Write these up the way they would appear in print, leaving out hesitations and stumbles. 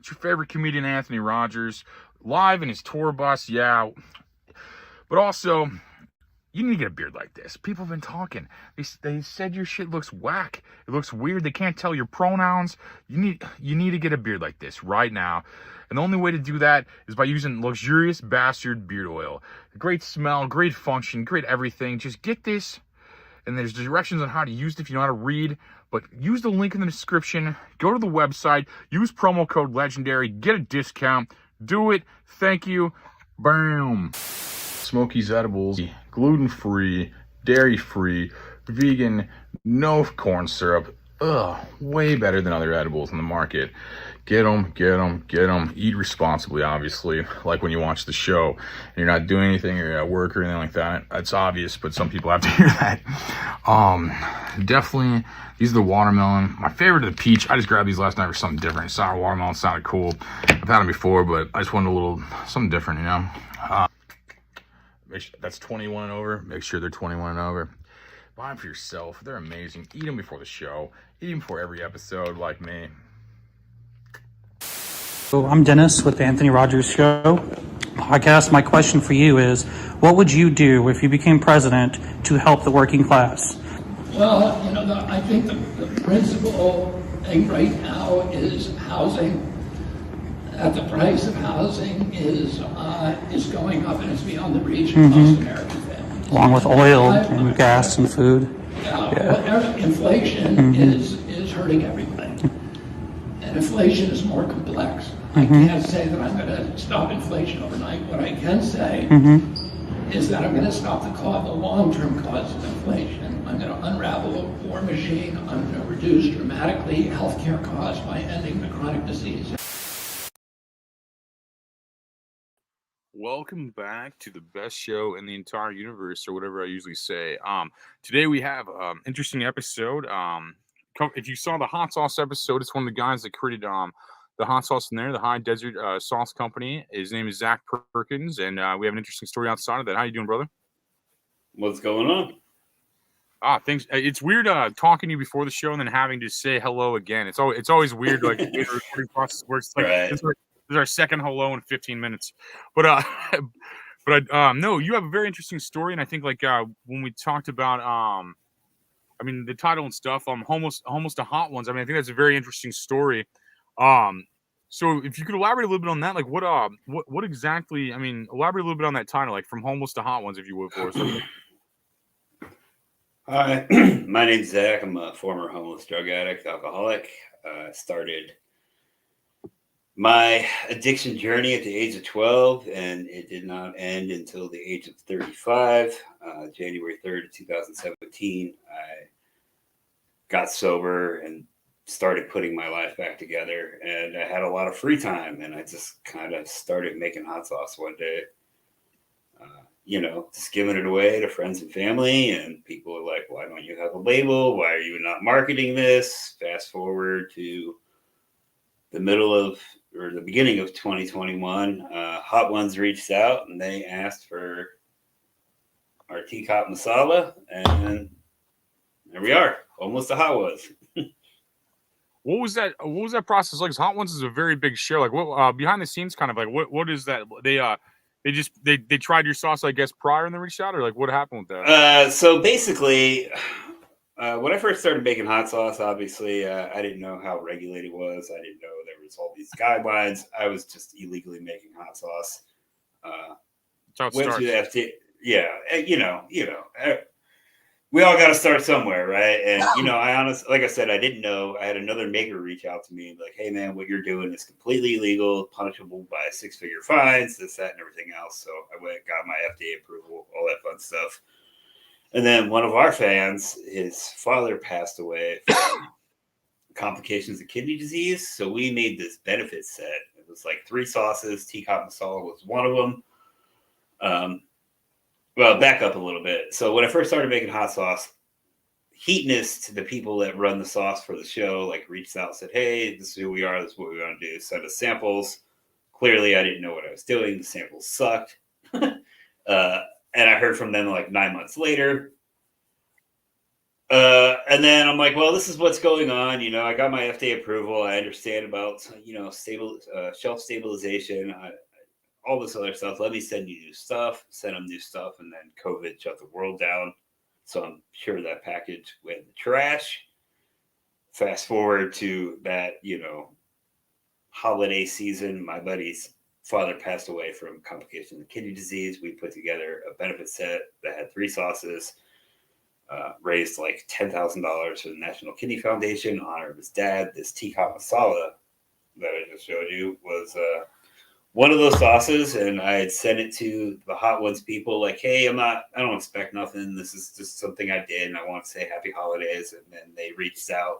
It's your favorite comedian, Anthony Rogers, live in his tour bus, yeah. But also, you need to get a beard like this. People have been talking. They said your shit looks whack. It looks weird. They can't tell your pronouns. You need to get a beard like this right now. And the only way to do that is by using Luxurious Bastard Beard Oil. Great smell, great function, great everything. Just get this. And there's directions on how to use it if you know how to read. But use the link in the description. Go to the website. Use promo code LEGENDARY. Get a discount. Do it. Thank you. Bam. Smokies Edibles. Gluten-free. Dairy-free. Vegan. No corn syrup. Ugh. Way better than other edibles on the market. Get them, get them, get them. Eat responsibly, obviously. Like when you watch the show and you're not doing anything or you're at work or anything like that. That's obvious, but some people have to hear that. Definitely, these are the watermelon. My favorite are the peach. I just grabbed these last night for something different. Sour watermelon sounded cool. I've had them before, but I just wanted a little, something different, you know? Make sure that's 21 and over. Make sure they're 21 and over. Buy them for yourself. They're amazing. Eat them before the show. Eat them before every episode, like me. So I'm Dennis with the Anthony Rogers Show podcast. My question for you is, what would you do if you became president to help the working class? Well, you know, I think the principal thing right now is housing. That the price of housing is going up and it's beyond the reach of most American families. Along with oil and gas and food. Yeah. Inflation is hurting everybody. And inflation is more complex. I can't say that I'm going to stop inflation overnight. What I can say is that I'm going to stop the long-term cause of inflation. I'm going to unravel a war machine. I'm going to reduce dramatically healthcare costs by ending the chronic disease. Welcome back to the best show in the entire universe, or whatever I usually say. Today we have an interesting episode. If you saw the hot sauce episode, it's one of the guys that created the hot sauce in there, the High Desert Sauce Company. His name is Zac Perkins, and we have an interesting story outside of that. How you doing, brother? What's going on? Thanks. It's weird talking to you before the show and then having to say hello again. It's always weird, like the way the recording process works. Like, right. This is our second hello in 15 minutes. But no, you have a very interesting story, and I think like when we talked about I mean the title and stuff, almost to hot ones. I mean, I think that's a very interesting story. So if you could elaborate a little bit on that, like what exactly? I mean, elaborate a little bit on that title, like from homeless to hot ones, if you would, for us. Hi, my name's Zach. I'm a former homeless drug addict, alcoholic. Started my addiction journey at the age of 12, and it did not end until the age of 35. January 3rd, 2017, I got sober and started putting my life back together, and I had a lot of free time, and I just kind of started making hot sauce one day. Just giving it away to friends and family, and people are like, why don't you have a label? Why are you not marketing this? Fast forward to the beginning of 2021, Hot Ones reached out and they asked for our Tikk-Hot Masala, and there we are, almost a Hot Ones. What was that process like? 'Cause Hot Ones is a very big show. Like, what behind the scenes, kind of like what is that? They tried your sauce, I guess, prior and then reached out, or like what happened with that? So basically, when I first started making hot sauce, obviously, I didn't know how regulated it was. I didn't know there was all these guidelines. I was just illegally making hot sauce. That's how it Went starts. to the FDA. Yeah, we all got to start somewhere, right? And I honestly, like I said, I didn't know. I had another maker reach out to me, like, "Hey, man, what you're doing is completely illegal, punishable by 6-figure fines, this, that, and everything else." So I went, got my FDA approval, all that fun stuff. And then one of our fans, his father passed away from complications of kidney disease. So we made this benefit set. It was like 3 sauces. Tikk-Hot Masala was one of them. Well, back up a little bit. So when I first started making hot sauce, Heatness, to the people that run the sauce for the show, like reached out and said, "Hey, this is who we are. This is what we want to do. Send us samples." Clearly, I didn't know what I was doing. The samples sucked. And I heard from them like 9 months later. And then I'm like, well, this is what's going on. You know, I got my FDA approval. I understand about, shelf stabilization, all this other stuff. Let me send you new stuff, send them new stuff. And then COVID shut the world down. So I'm sure that package went in the trash. Fast forward to that, holiday season. My buddy's father passed away from complications of kidney disease. We put together a benefit set that had 3 sauces. Raised like $10,000 for the National Kidney Foundation in honor of his dad. This Tikk-Hot Masala that I just showed you was one of those sauces, and I had sent it to the Hot Ones people like, hey, I don't expect nothing. This is just something I did, and I want to say happy holidays. And then they reached out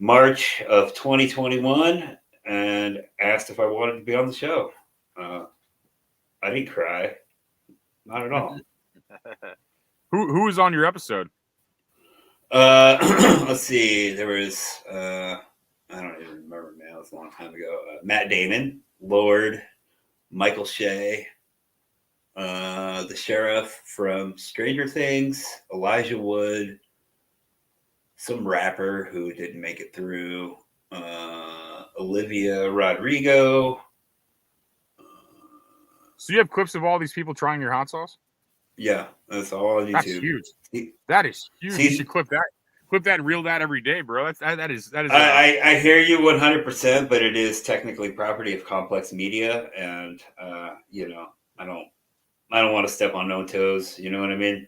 March of 2021 and asked if I wanted to be on the show. I didn't cry. Not at all. Who was on your episode? Let's see. There was I don't even remember, man. It was a long time ago. Matt Damon, Lord, Michael Shea, the sheriff from Stranger Things, Elijah Wood, some rapper who didn't make it through, Olivia Rodrigo. So you have clips of all these people trying your hot sauce? Yeah, that's all on YouTube. That's huge. That is huge. You should clip that and reel that every day, bro. That is. I hear you 100%, but it is technically property of Complex Media, and I don't want to step on no toes. You know what I mean?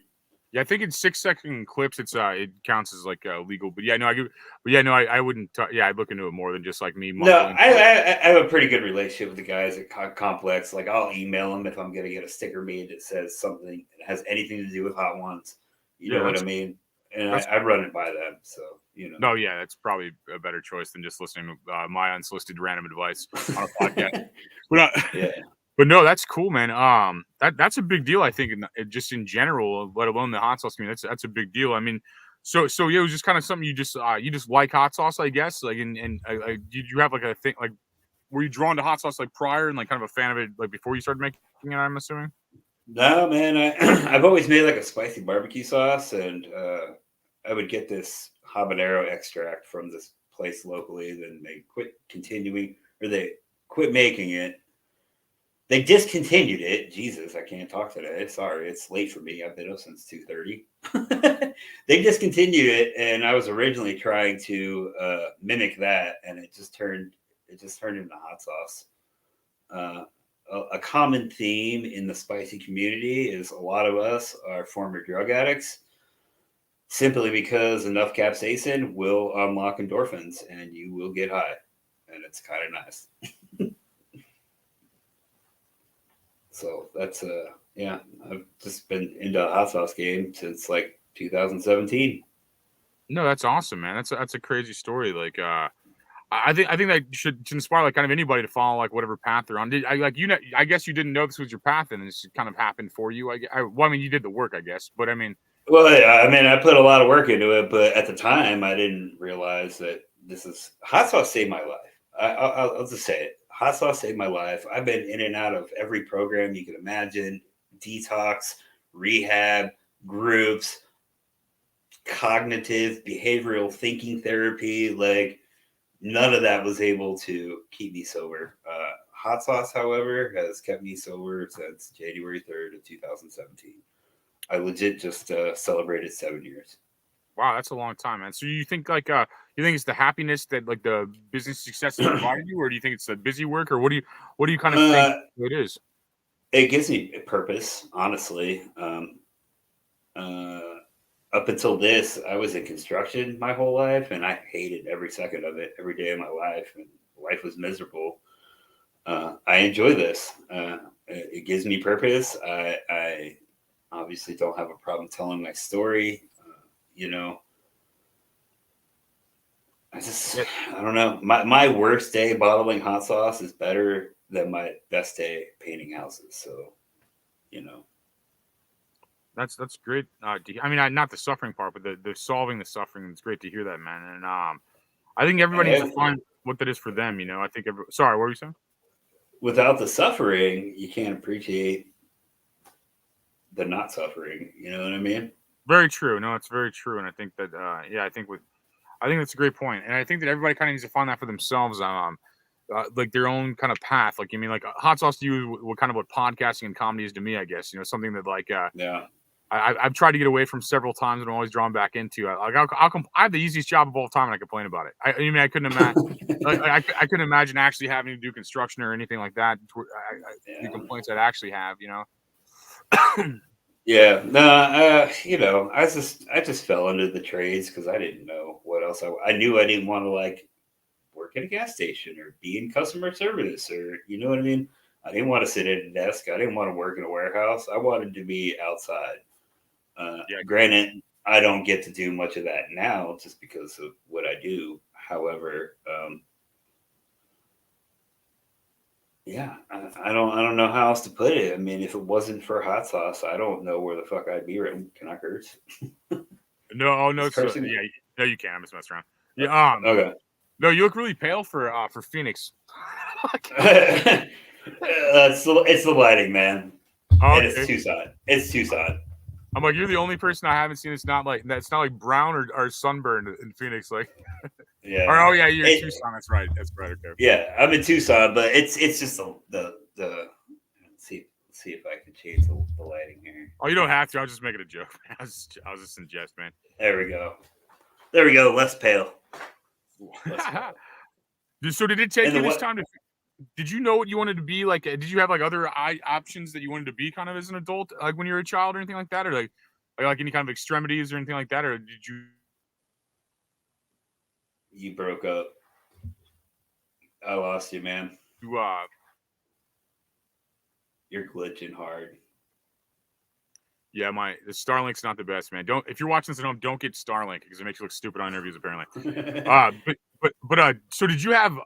Yeah, I think in 6-second clips, it counts as like legal. But yeah, no, I wouldn't. I'd look into it more than just like me. No, I have a pretty good relationship with the guys at Complex. Like, I'll email them if I'm going to get a sticker made that says something that has anything to do with Hot Ones. You know what I mean? And I run it by them. So, No, yeah, that's probably a better choice than just listening to my unsolicited random advice on a podcast. But yeah. But no, that's cool, man. That's a big deal, I think, just in general, let alone the hot sauce community. That's a big deal. I mean, so yeah, it was just kind of something you just like hot sauce, I guess. Like, and did you have like a thing, like, were you drawn to hot sauce like prior and like kind of a fan of it like before you started making it? I'm assuming. No, man, I've always made like a spicy barbecue sauce, and I would get this habanero extract from this place locally. Then they they quit making it. They discontinued it. Jesus, I can't talk today. Sorry, it's late for me. I've been up since 2:30. They discontinued it, and I was originally trying to mimic that, and it just turned into hot sauce. A common theme in the spicy community is a lot of us are former drug addicts, simply because enough capsaicin will unlock endorphins, and you will get high, and it's kind of nice. So that's I've just been into a hot sauce game since like 2017. No, that's awesome, man. That's a crazy story. Like, I think that should inspire like kind of anybody to follow like whatever path they're on. I guess you didn't know this was your path, and this kind of happened for you. I mean, you did the work, I guess, but I mean. Well, I mean, I put a lot of work into it, but at the time, I didn't realize that hot sauce saved my life. I'll just say it. Hot sauce saved my life. I've been in and out of every program you can imagine: detox, rehab, groups, cognitive behavioral thinking therapy. Like, none of that was able to keep me sober. Hot sauce, however, has kept me sober since January 3rd of 2017. I legit just celebrated 7 years. Wow, that's a long time, man. So you think like you think it's the happiness that like the business success has provided you, or do you think it's the busy work, or what do you kind of think it is? It gives me a purpose, honestly. Up until this, I was in construction my whole life, and I hated every second of it, every day of my life, and life was miserable. I enjoy this. It gives me purpose. I obviously don't have a problem telling my story. I don't know. My worst day bottling hot sauce is better than my best day painting houses. So, That's great. I mean, not the suffering part, but the solving the suffering. It's great to hear that, man. And I think everybody needs to find what that is for them. I think. Sorry, what were you saying? Without the suffering, you can't appreciate the not suffering. You know what I mean? Very true. No, it's very true. And I think that, I think that's a great point. And I think that everybody kind of needs to find that for themselves. Like their own kind of path. Like, I mean, like hot sauce to you, what kind of what podcasting and comedy is to me, I guess, something that like, I've tried to get away from several times and I'm always drawn back into. I have the easiest job of all time and I complain about it. I mean, I couldn't imagine, I couldn't imagine actually having to do construction or anything like that. The complaints I'd actually have, Yeah, no, I just fell into the trades because I didn't know what else. I knew I didn't want to like work at a gas station or be in customer service or you know what I mean. I didn't want to sit at a desk. I didn't want to work in a warehouse. I wanted to be outside. Granted, I don't get to do much of that now just because of what I do. However, I don't know how else to put it. I mean, if it wasn't for hot sauce, I don't know where the fuck I'd be right. Can I curse? No, no, no, you can't. I'm just messing around. Yeah, okay. No, you look really pale for Phoenix. It's the lighting, man. Okay. And it's Tucson. It's Tucson. I'm like, you're the only person I haven't seen. It's not like brown or sunburned in Phoenix. Like, yeah. You're in Tucson. That's right. Okay. Yeah, I'm in Tucson, but it's just the. Let's see if I can change the lighting here. Oh, you don't have to. I was just making a joke. I was just in jest, man. There we go. Less pale. So did it take you this time to? Did you know what you wanted to be? Like, did you have like other options that you wanted to be kind of as an adult, like when you were a child or anything like that, or like any kind of extremities or anything like that, or did you? You broke up. I lost you, man. You're glitching hard. Yeah, the Starlink's not the best, man. If you're watching this at home, don't get Starlink because it makes you look stupid on interviews apparently. But so did you have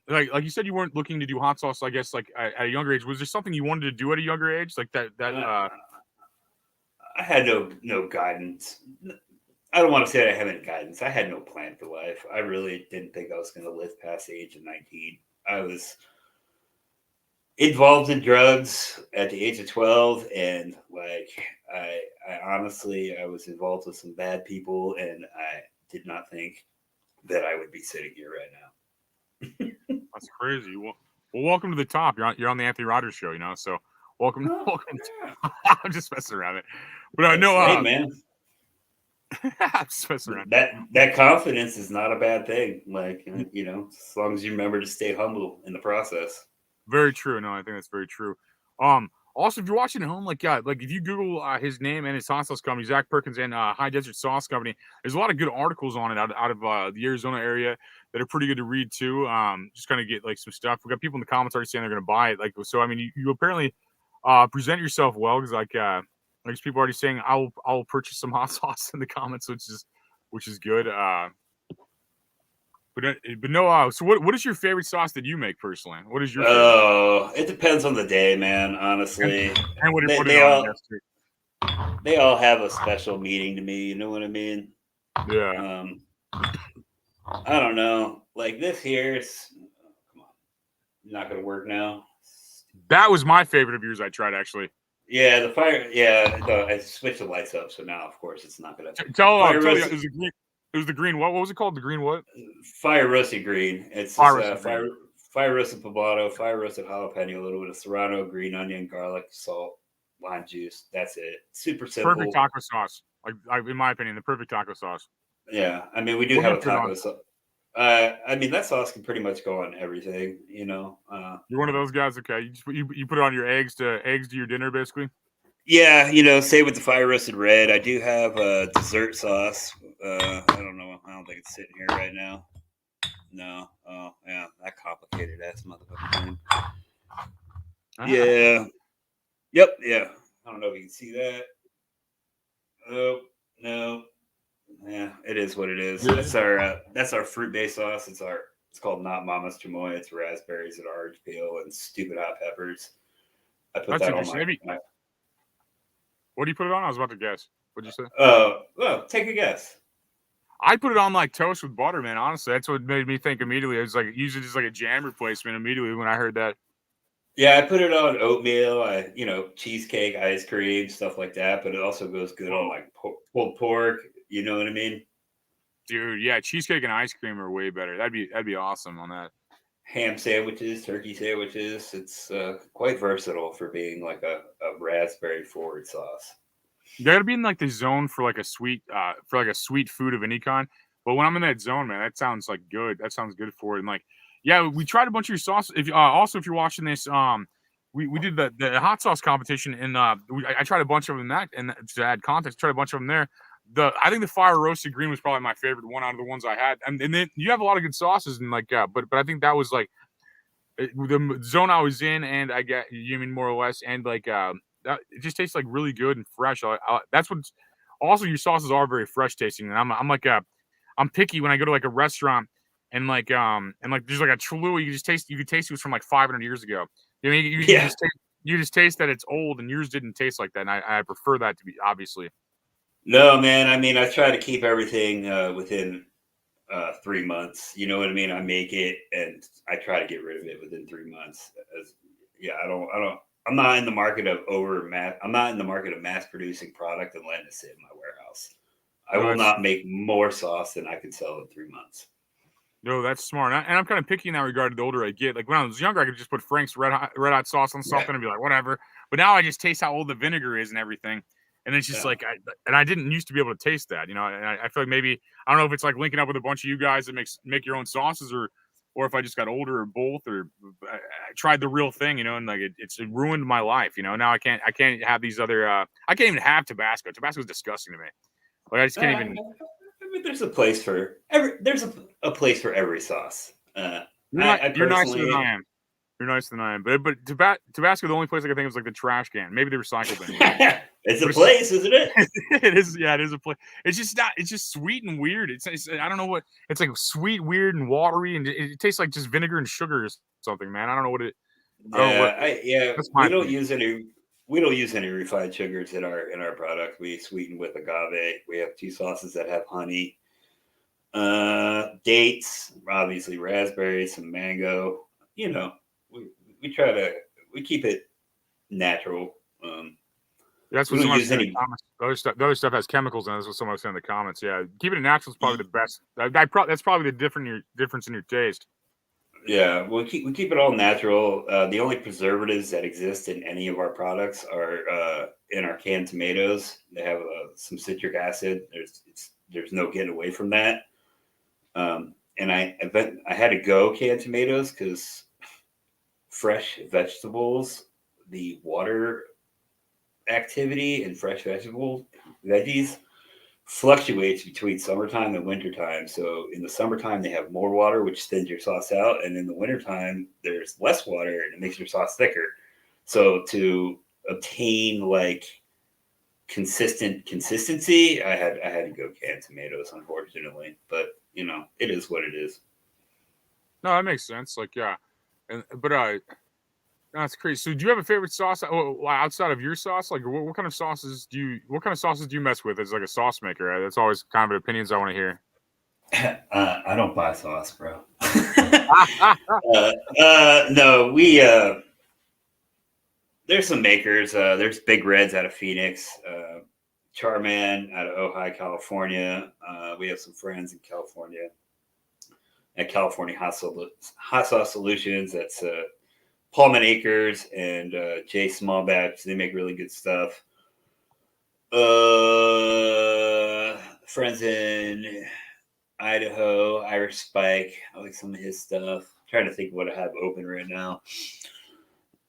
like you said you weren't looking to do hot sauce, I guess, like at a younger age. Was there something you wanted to do at a younger age? Like that I had no guidance. I don't want to say that I haven't guidance. I had no plan for life. I really didn't think I was going to live past the age of 19. I was involved in drugs at the age of 12, and like I honestly, I was involved with some bad people, and I did not think that I would be sitting here right now. That's crazy. Well, welcome to the top. You're on the Anthony Rogers show, So welcome. I'm just messing around it, but I know. Hey, man. I'm just messing around. That confidence is not a bad thing. Like as long as you remember to stay humble in the process. Very true. No, I think that's very true. Also, if you're watching at home, like if you Google his name and his hot sauce company, Zac Perkins and High Desert Sauce Company, there's a lot of good articles on it out of the Arizona area that are pretty good to read too. Just kind of get like some stuff. We got people in the comments already saying they're going to buy it. Like, so I mean, you apparently present yourself well because like there's people already saying I'll purchase some hot sauce in the comments, which is good. But no. So what is your favorite sauce that you make personally? What is your? Oh, it depends on the day, man. Honestly, and they all have a special meaning to me. You know what I mean? Yeah. I don't know. Like this here, come on, not gonna work now. That was my favorite of yours. I tried actually. Yeah, the fire. Yeah, I switched the lights up, so now of course it's not gonna. Tell you, it was the green. What was it called? The green what? Fire roasted green. It's fire roasted poblano, fire roasted jalapeno, a little bit of serrano, green onion, garlic, salt, lime juice. That's it. Super simple. Perfect taco sauce. Like in my opinion, the perfect taco sauce. Yeah, I mean we do have a taco sauce. I mean that sauce can pretty much go on everything. You're one of those guys. Okay, you put it on your eggs to your dinner basically. Yeah, say with the fire roasted red. I do have a dessert sauce. I don't know. I don't think it's sitting here right now. No. Oh, yeah. That complicated ass motherfucking thing. Yeah. Yep. Yeah. I don't know if you can see that. Oh, no. Yeah, it is what it is. That's our fruit-based sauce. It's called Not Mama's Chamoy. It's raspberries and orange peel and stupid hot peppers. I put that on my. What do you put it on? I was about to guess. What'd you say? Well, take a guess. I put it on like toast with butter, man. Honestly, that's what made me think immediately. It was like usually just like a jam replacement immediately when I heard that. Yeah, I put it on oatmeal. Cheesecake, ice cream, stuff like that. But it also goes good on like pulled pork. You know what I mean? Dude, yeah, cheesecake and ice cream are way better. That'd be awesome on that. Ham sandwiches, turkey sandwiches. It's quite versatile for being like a raspberry forward sauce. You gotta be in like the zone for like a sweet food of any kind. But when I'm in that zone, man, that sounds like good. That sounds good for it. And like, yeah, we tried a bunch of your sauce. If also if you're watching this, we did the hot sauce competition, and I tried a bunch of them that, and to add context, tried a bunch of them there. I think the fire roasted green was probably my favorite one out of the ones I had, and then you have a lot of good sauces and like, but I think that was like the zone I was in, and I get you mean more or less, and like it just tastes like really good and fresh. That's what. Also, your sauces are very fresh tasting, and I'm like I'm picky when I go to like a restaurant and like there's like a Cholula you can taste it was from like 500 years ago. You know, Yeah. you just taste that it's old, and yours didn't taste like that, and I prefer that to be obviously. No, man. I mean, I try to keep everything within 3 months. You know what I mean? I make it and I try to get rid of it within 3 months. Yeah, I'm not in the market of I'm not in the market of mass producing product and letting it sit in my warehouse. I will not make more sauce than I can sell in 3 months. No, that's smart. And I'm kind of picky in that regard. The older I get, like when I was younger, I could just put Frank's red hot sauce on something and be like, whatever. But now I just taste how old the vinegar is and everything, and it's just like, I didn't used to be able to taste that, you know. And I feel like maybe I don't know if it's like linking up with a bunch of you guys that make your own sauces, or if I just got older, or both, or I tried the real thing, you know, and like it ruined my life, you know. Now I can't have these other. I can't even have Tabasco. Tabasco is disgusting to me. Like I just can't even. I mean, there's a place for a place for every sauce. You're nicer than I am. You're nicer than I am. But Tabasco, the only place I can think of is like the trash can. Maybe the recycle bin. It's a place, isn't it? It is. Yeah, it is a place. It's just not. It's just sweet and weird. It's I don't know what. It's like sweet, weird, and watery, and it tastes like just vinegar and sugar or something, man. I don't know what it. That's my we don't opinion. use any refined sugars in our product. We sweeten with agave. We have 2 sauces that have honey, dates, obviously raspberries, some mango. You know, we keep it natural. That's what someone said in the comments. The other stuff has chemicals in it. That's what someone said in the comments. Yeah, keeping it natural is probably the best. That's probably the difference in your taste. Yeah, we keep it all natural. The only preservatives that exist in any of our products are in our canned tomatoes. They have some citric acid. There's no getting away from that. And I had to go canned tomatoes because fresh vegetables, the water activity in fresh veggies fluctuates between summertime and wintertime. So in the summertime, they have more water, which thins your sauce out. And in the wintertime, there's less water and it makes your sauce thicker. So to obtain like consistency, I had to go canned tomatoes, unfortunately. But you know, it is what it is. No, that makes sense. Like, yeah. But that's crazy. So do you have a favorite sauce outside of your sauce? Like what kind of sauces do you mess with as like a sauce maker? That's always kind of opinions I want to hear. I don't buy sauce, bro. No, there's some makers. There's Big Reds out of Phoenix, Charman out of Ojai, California. We have some friends in California at California Hot Sauce Solutions. That's Paulman Acres and Jay Smallbatch. They make really good stuff. Friends in Idaho, Irish Spike. I like some of his stuff. I'm trying to think of what I have open right now.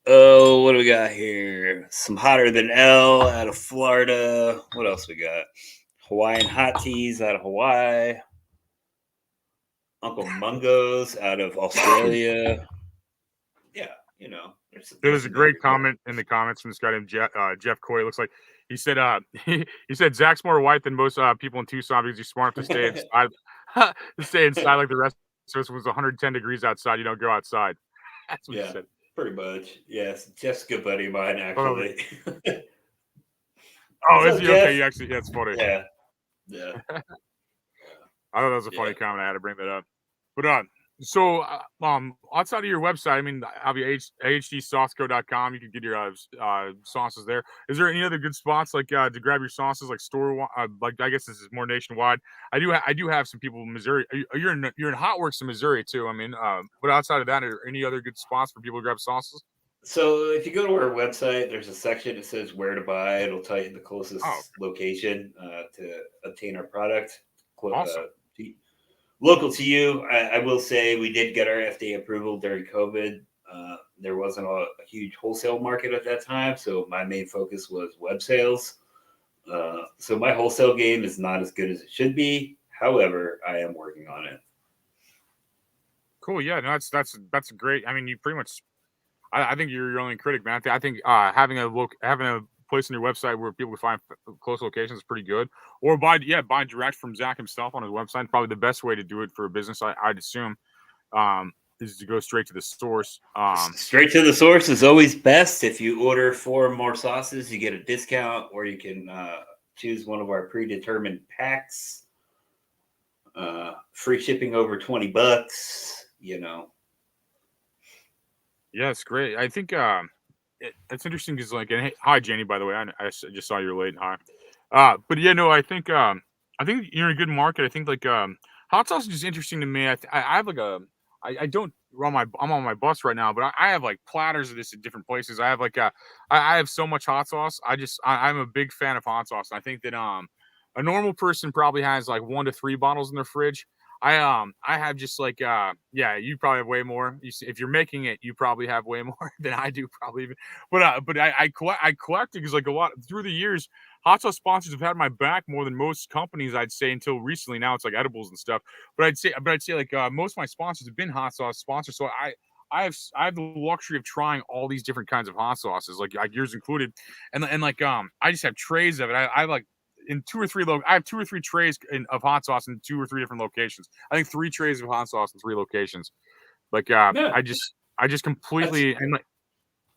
Oh, what do we got here? Some Hotter Than L out of Florida. What else we got? Hawaiian Hot Teas out of Hawaii. Uncle Mungo's out of Australia. Yeah, you know. There's a great comment in the comments from this guy named Jeff Coy. It looks like he said he said Zach's more white than most people in Tucson because he's smart to stay inside like the rest of us. It was 110 degrees outside. You don't go outside. That's what he said. Pretty much. Yes. Jeff's a good buddy of mine, actually. Oh, is he okay? You actually, that's funny. Yeah. I thought that was a funny comment. I had to bring that up. But So, outside of your website, I mean, have you ahdsauceco.com? You can get your sauces there. Is there any other good spots like to grab your sauces, like like I guess this is more nationwide. I do have some people in Missouri. You're in Hot Works in Missouri too. I mean, but outside of that, are there any other good spots for people to grab sauces? So if you go to our website, there's a section that says where to buy. It'll tell you the Oh, closest location to obtain our product. awesome. To local to you, I will say we did get our FDA approval during COVID. There wasn't a huge wholesale market at that time, so my main focus was web sales. So my wholesale game is not as good as it should be. However, I am working on it. Cool. Yeah, no, that's great. I mean, you pretty much. I think you're your only critic, man. I think having a place on your website where people can find close locations is pretty good. Or buy direct from Zach himself on his website. Probably the best way to do it for a business, I'd assume, is to go straight to the source. Straight to the source is always best. If you order 4 more sauces, you get a discount, or you can choose one of our predetermined packs. Free shipping over $20. You know. Yeah, it's great. I think it's interesting because and hey, hi Jenny, by the way. I just saw you're late. Hi. But yeah, no, I think you're in a good market. I think hot sausage is interesting to me. I have like I don't I'm on my bus right now, but I have like platters of this at different places. I have I have so much hot sauce. I'm a big fan of hot sauce. And I think that a normal person probably has like 1 to 3 bottles in their fridge. I have just yeah, you probably have way more. If you're making it, you probably have way more than I do, probably even. But I collect it because like a lot through the years, hot sauce sponsors have had my back more than most companies, I'd say, until recently. Now it's like edibles and stuff. But I'd say most of my sponsors have been hot sauce sponsors. So I have the luxury of trying all these different kinds of hot sauces, like yours included, and I just have trays of it. I like in 2 or 3 I have 2 or 3 trays of hot sauce in 2 or 3 different locations. I think 3 trays of hot sauce in 3 locations. Yeah, I just that's completely and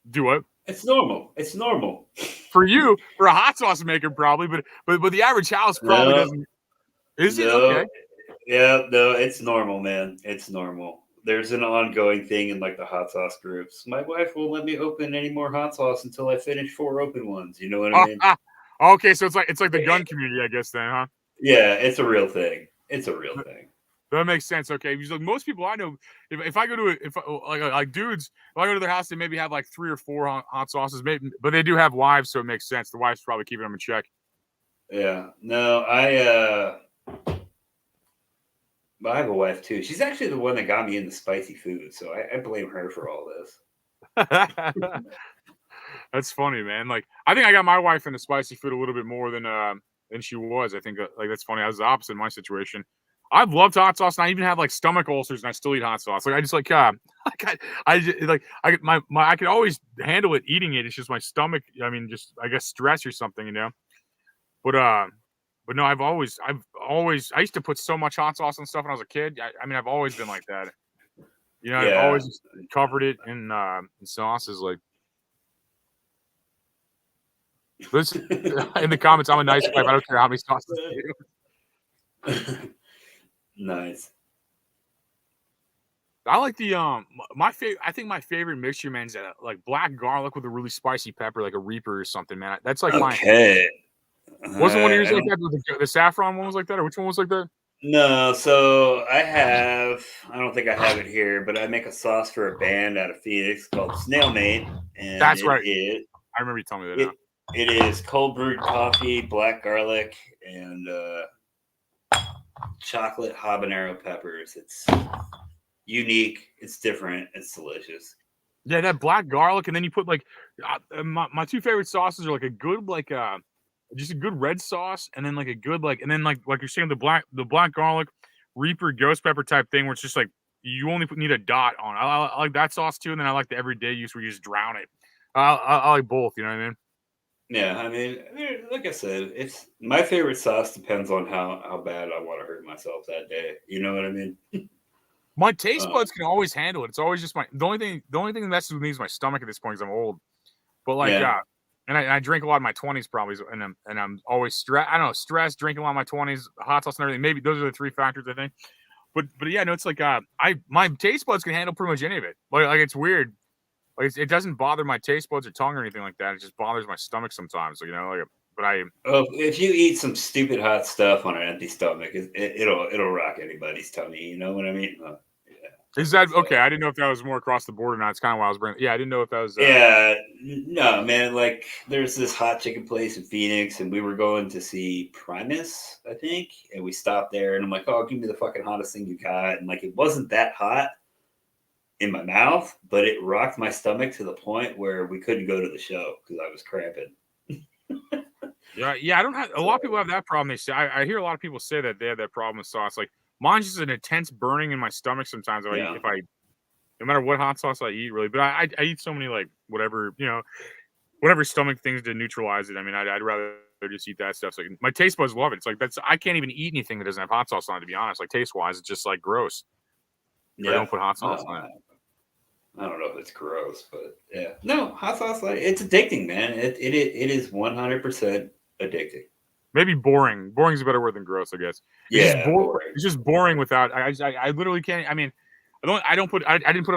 do what? it's normal. It's normal. For you, for a hot sauce maker, probably, but the average house probably No, doesn't. Is it no, okay? yeah, no, it's normal, man. It's normal. There's an ongoing thing in like the hot sauce groups. My wife won't let me open any more hot sauce until I finish 4 open ones. You know what I mean? Okay, so it's like the gun community, I guess. Then, huh? Yeah, it's a real thing. It's a real thing. That makes sense. Okay, because like most people I know, if I go to like dudes, if I go to their house, they maybe have like 3 or 4 hot sauces, maybe, but they do have wives, so it makes sense. The wife's probably keeping them in check. Yeah. No, I have a wife too. She's actually the one that got me into spicy food, so I blame her for all this. That's funny, man. Like I think I got my wife into spicy food a little bit more than she was. I think like that's funny. I was the opposite in my situation. I've loved hot sauce, and I even have like stomach ulcers, and I still eat hot sauce. Like I just I can always handle it eating it. It's just my stomach. I mean, just I guess stress or something, you know. But but no, I used to put so much hot sauce on stuff when I was a kid. I mean, I've always been like that. You know, I've Yeah. always just covered it in sauces. Like this in the comments, I'm a nice wife. I don't care how many sauces you do. Nice. I like the my favorite. I think my favorite mixture, man, is like black garlic with a really spicy pepper, like a Reaper or something, man. That's like my. Okay. Wasn't one of yours I like don't that? The saffron one was like that, or which one was like that? No, so I don't think I have it here, but I make a sauce for a band out of Phoenix called Snail Mate, and That's right. I remember you telling me that now. it is cold brewed coffee, black garlic, and chocolate habanero peppers. It's unique, it's different, it's delicious. Yeah, that black garlic, and then you put like my 2 favorite sauces are like a good just a good red sauce, and then like a good and then like you're saying the black garlic Reaper ghost pepper type thing, where it's just like you only need a dot on. I like that sauce too, and then I like the everyday use where you just drown it. I like both. You know what I mean? Yeah, I mean, like I said, it's my favorite sauce depends on how bad I want to hurt myself that day. You know what I mean? My taste buds can always handle it. It's always just the only thing that messes with me is my stomach at this point because I'm old. But Yeah. and I drink a lot in my 20s probably, and I'm always stressed. I don't know, stressed, drinking a lot in my 20s, hot sauce and everything. Maybe those are the 3 factors I think. But yeah, no, it's like my taste buds can handle pretty much any of it. Like it's weird. Like it doesn't bother my taste buds or tongue or anything like that. It just bothers my stomach sometimes. You know, like but I If you eat some stupid hot stuff on an empty stomach, it'll rock anybody's tummy. You know what I mean? Yeah. is that So, okay? I didn't know if that was more across the board or not. It's kind of why I was bringing. Yeah, I didn't know if that was. yeah, no, man. Like, there's this hot chicken place in Phoenix, and we were going to see Primus, I think, and we stopped there, and I'm like, "Oh, give me the fucking hottest thing you got." And like, it wasn't that hot in my mouth, but it rocked my stomach to the point where we couldn't go to the show because I was cramping. Yeah. I don't have a lot of people have that problem. They say I hear a lot of people say that they have that problem with sauce. Like mine's just an intense burning in my stomach sometimes. Yeah. If I no matter what hot sauce I eat, really. But I eat so many like whatever whatever stomach things to neutralize it. I mean, I'd rather just eat that stuff. So my taste buds love it. It's like I can't even eat anything that doesn't have hot sauce on it. To be honest, like taste wise, it's just like gross. Yeah. I don't put hot sauce on it. I don't know if it's gross, but yeah, no, hot sauce, like, it's addicting, man. It is 100% addicting. Maybe boring. Boring's a better word than gross, I guess. Yeah, It's just boring without. I literally can't. I mean, I didn't put it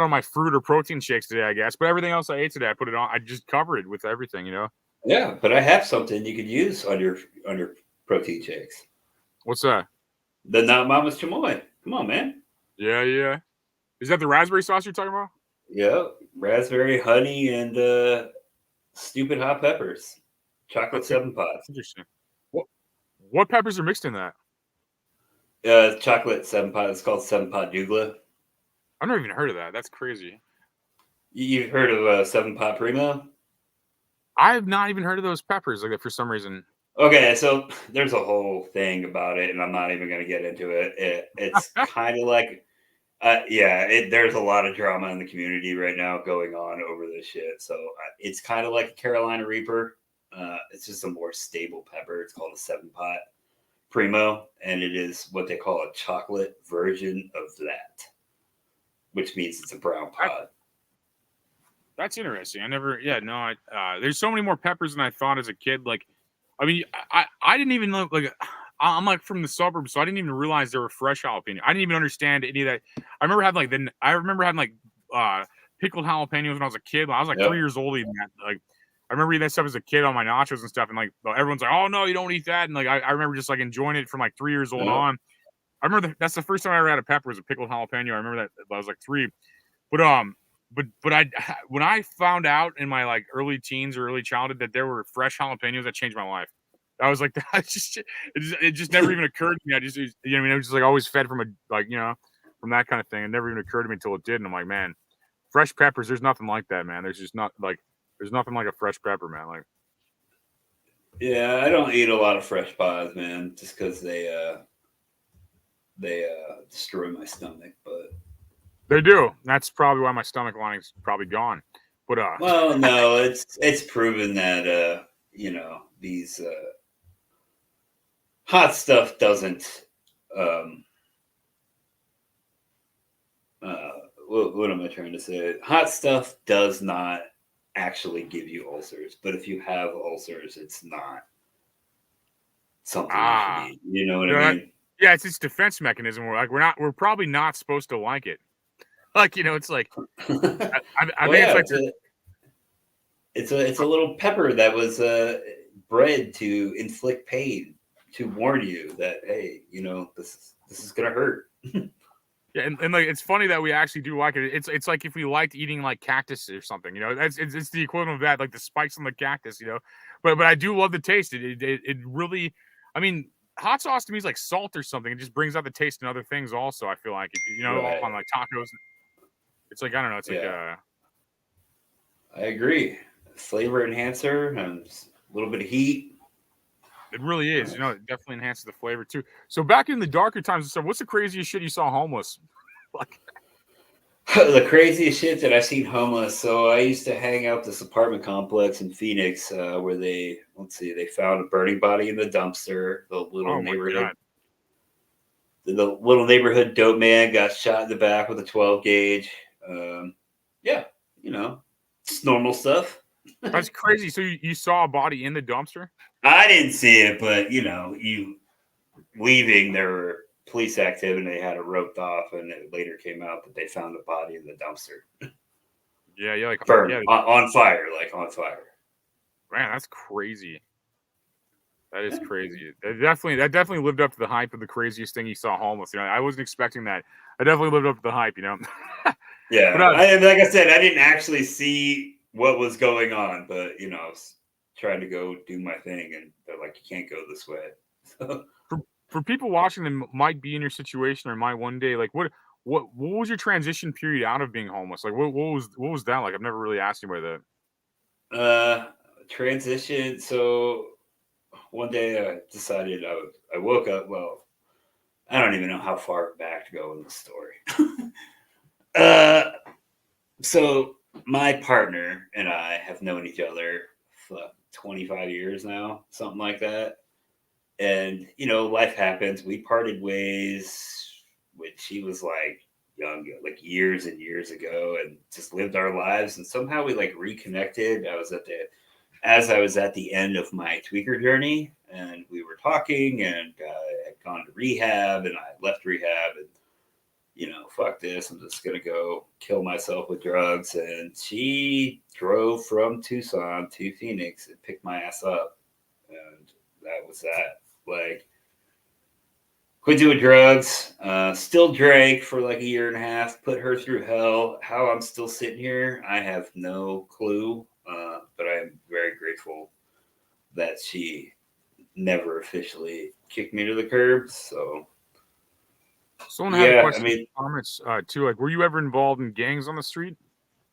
on my fruit or protein shakes today, I guess. But everything else I ate today, I put it on. I just covered it with everything, you know. Yeah, but I have something you could use on your protein shakes. What's that? The Not Mama's Chamoy. Come on, man. Yeah. Is that the raspberry sauce you're talking about? Yeah, raspberry, honey, and stupid hot peppers. Chocolate 7 pots. Interesting. What peppers are mixed in that? Chocolate 7 pot. It's called 7 pot douglas. I've never even heard of that. That's crazy. You've heard of 7 pot primo? I have not even heard of those peppers like that for some reason. Okay, so there's a whole thing about it, and I'm not even going to get into it. It's kind of like, there's a lot of drama in the community right now going on over this shit. So it's kind of like a Carolina Reaper. It's just a more stable pepper. It's called a 7 pot primo, and it is what they call a chocolate version of that, which means it's a brown pot. That's interesting. There's so many more peppers than I thought as a kid. Like, I mean, I didn't even know, like, I'm like from the suburbs, so I didn't even realize there were fresh jalapeno. I didn't even understand any of that. I remember having pickled jalapenos when I was a kid. I was like 3 years old eating that. Like, I remember eating that stuff as a kid on my nachos and stuff, and like everyone's like, "Oh no, you don't eat that." And like I remember just like enjoying it from like 3 years old on. I remember that's the first time I ever had a pepper was a pickled jalapeno. I remember that I was like 3, but when I found out in my like early teens or early childhood that there were fresh jalapenos, that changed my life. I was like, it just never even occurred to me. I was just like always fed from from that kind of thing. It never even occurred to me until it did. And I'm like, man, fresh peppers, there's nothing like that, man. There's nothing like a fresh pepper, man. Like, yeah, I don't eat a lot of fresh pods, man, just because they destroy my stomach. But they do. That's probably why my stomach lining's probably gone. But well, no, it's proven that these hot stuff doesn't. What am I trying to say? Hot stuff does not actually give you ulcers, but if you have ulcers, it's not something you should eat. You know what I mean? Yeah, it's its defense mechanism. We're probably not supposed to like it. Like, it's like it's a little pepper that was bred to inflict pain, to warn you that, hey, this is gonna hurt. Yeah, and like it's funny that we actually do like it. It's like if we liked eating like cactus or something, it's the equivalent of that, like the spikes on the cactus, But I do love the taste. It really, I mean, hot sauce to me is like salt or something. It just brings out the taste in other things. Also, I feel like Right. on like tacos. It's like I don't know. It's like I agree. Flavor enhancer and a little bit of heat. it really is. It definitely enhances the flavor too. So back in the darker times and stuff, what's the craziest shit you saw homeless? Like the craziest shit that I've seen homeless. So I used to hang out this apartment complex in Phoenix where they found a burning body in the dumpster. The little neighborhood dope man got shot in the back with a 12 gauge. It's normal stuff. That's crazy. So you saw a body in the dumpster? I didn't see it, but you leaving, there were police activity. They had it roped off, and it later came out that they found the body in the dumpster. Yeah, yeah, like Burned yeah, on fire, like on fire. man, that's crazy. That is crazy. That definitely lived up to the hype of the craziest thing you saw homeless. You know, I wasn't expecting that. I definitely lived up to the hype. You know. Yeah, But like I said, I didn't actually see what was going on, but I was trying to go do my thing, and they're like, "You can't go this way." for people watching that might be in your situation or might one day, like what was your transition period out of being homeless? Like what was that like? I've never really asked anybody that. Transition. So one day I decided I woke up. Well, I don't even know how far back to go in the story. So my partner and I have known each other for 25 years now, something like that. And life happens. We parted ways when she was like young, like years and years ago, and just lived our lives. And somehow we like reconnected. As I was at the end of my tweaker journey, and we were talking, and I had gone to rehab, and I left rehab, and fuck this, I'm just gonna go kill myself with drugs. And she drove from Tucson to Phoenix and picked my ass up, and that was that. Like, quit doing drugs, still drank for like a year and a half, put her through hell. How I'm still sitting here, I have no clue, but I am very grateful that she never officially kicked me to the curb. So Someone had a yeah, question in the comments too. Like, were you ever involved in gangs on the street?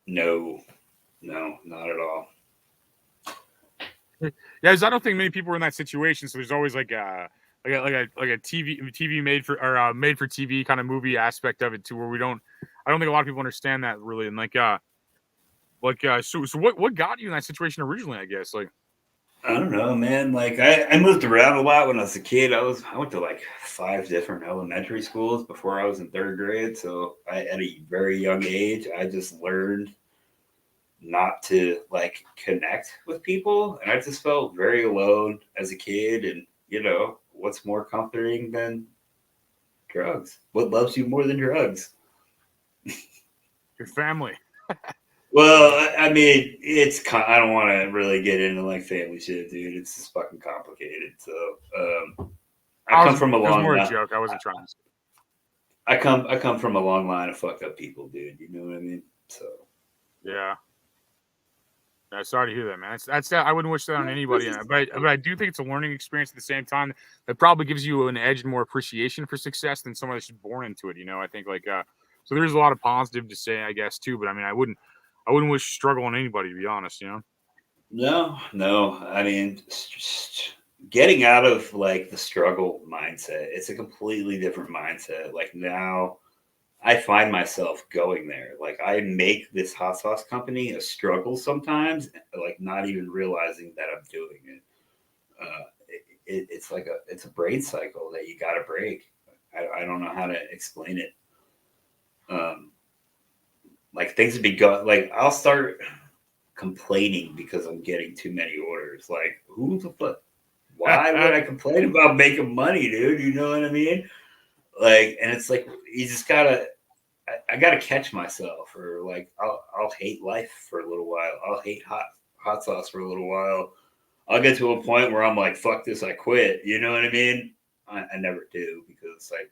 no, not at all. Yeah, I don't think many people were in that situation. So there's always like a TV made for or made for TV kind of movie aspect of it too, where I don't think a lot of people understand that really. And so what got you in that situation originally? I guess like. I don't know, man. Like I moved around a lot when I was a kid. I went to like 5 different elementary schools before I was in 3rd grade. So at a very young age, I just learned not to like connect with people, and I just felt very alone as a kid. And what's more comforting than drugs? What loves you more than drugs? Your family. Well, I mean, I don't want to really get into like family shit, dude. It's just fucking complicated. So, I come from a It was long more a line. joke. I wasn't trying to. I come from a long line of fucked up people, dude. You know what I mean? So, Yeah. Sorry to hear that, man. That's I wouldn't wish that on anybody, but I do think it's a learning experience at the same time that probably gives you an edge and more appreciation for success than someone that's just born into it. I think like so there's a lot of positive to say, I guess too. But I mean, I wouldn't wish struggle on anybody, to be honest. no. I mean, getting out of like the struggle mindset, it's a completely different mindset. Like now, I find myself going there. Like I make this hot sauce company a struggle sometimes, like not even realizing that I'm doing it. It's like it's a brain cycle that you got to break. I don't know how to explain it. Like things would be going. Like I'll start complaining because I'm getting too many orders. Like who the fuck? Why would I complain about making money, dude? You know what I mean? Like, and it's like you just gotta. I gotta catch myself, or like I'll hate life for a little while. I'll hate hot sauce for a little while. I'll get to a point where I'm like, "Fuck this, I quit." You know what I mean? I never do because I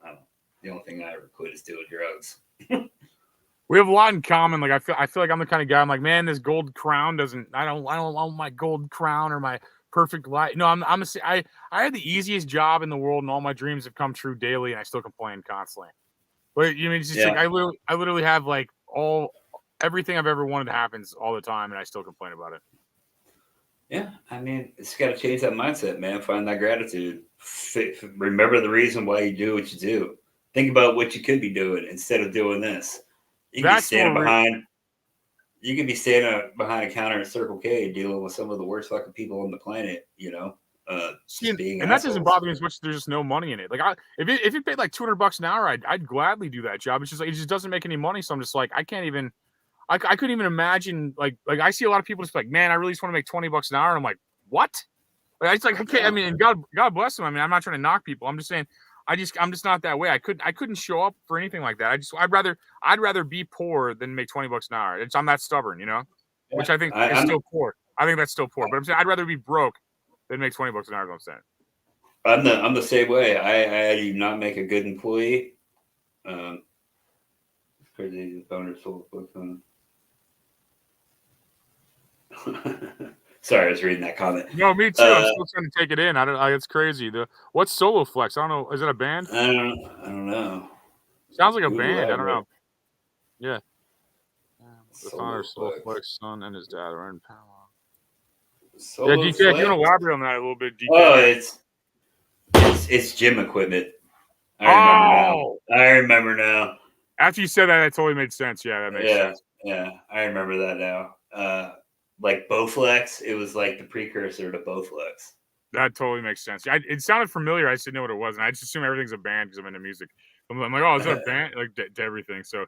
don't know. The only thing I ever quit is doing drugs. We have a lot in common. Like I feel like I'm the kind of guy. I'm like, man, this gold crown doesn't. I don't want my gold crown or my perfect life. No, I had the easiest job in the world, and all my dreams have come true daily, and I still complain constantly. But it's just like I literally have like everything I've ever wanted happens all the time, and I still complain about it. Yeah, I mean, it's got to change that mindset, man. Find that gratitude. Remember the reason why you do what you do. Think about what you could be doing instead of doing this. You could be standing behind a counter at Circle K dealing with some of the worst fucking people on the planet, And that doesn't bother me as much as there's just no money in it. Like if it paid like $200 an hour, I'd gladly do that job. It's just like it just doesn't make any money. So I'm just like I couldn't even imagine like I see a lot of people just like, man, I really just want to make $20 an hour. And I'm like, what? Like, it's like I can't. I mean, God bless them. I mean, I'm not trying to knock people. I'm just saying I'm just not that way. I couldn't show up for anything like that. I'd rather be poor than make $20 an hour. I'm that stubborn, you know, which I think is still poor. I think that's still poor, but I'm saying I'd rather be broke than make $20 an hour. Is what I'm saying. I'm the same way. I do not make a good employee. Sorry, I was reading that comment. No, me too. I'm still trying to take it in. It's crazy. What's Solo Flex? I don't know. Is it a band? I don't know. Sounds like a band. I don't know. Yeah. The founder of Solo Flex, son, and his dad are in Panama. Solo DK, if Flex? you want to elaborate on that a little bit, DK. Oh, it's gym equipment. I remember now. After you said that, that totally made sense. Yeah, that makes sense. Yeah, I remember that now. Like Bowflex, it was like the precursor to Bowflex. That totally makes sense. It sounded familiar. I just didn't know what it was, and I just assume everything's a band because I'm into music. I'm like, oh, is that a band? Like to everything. So,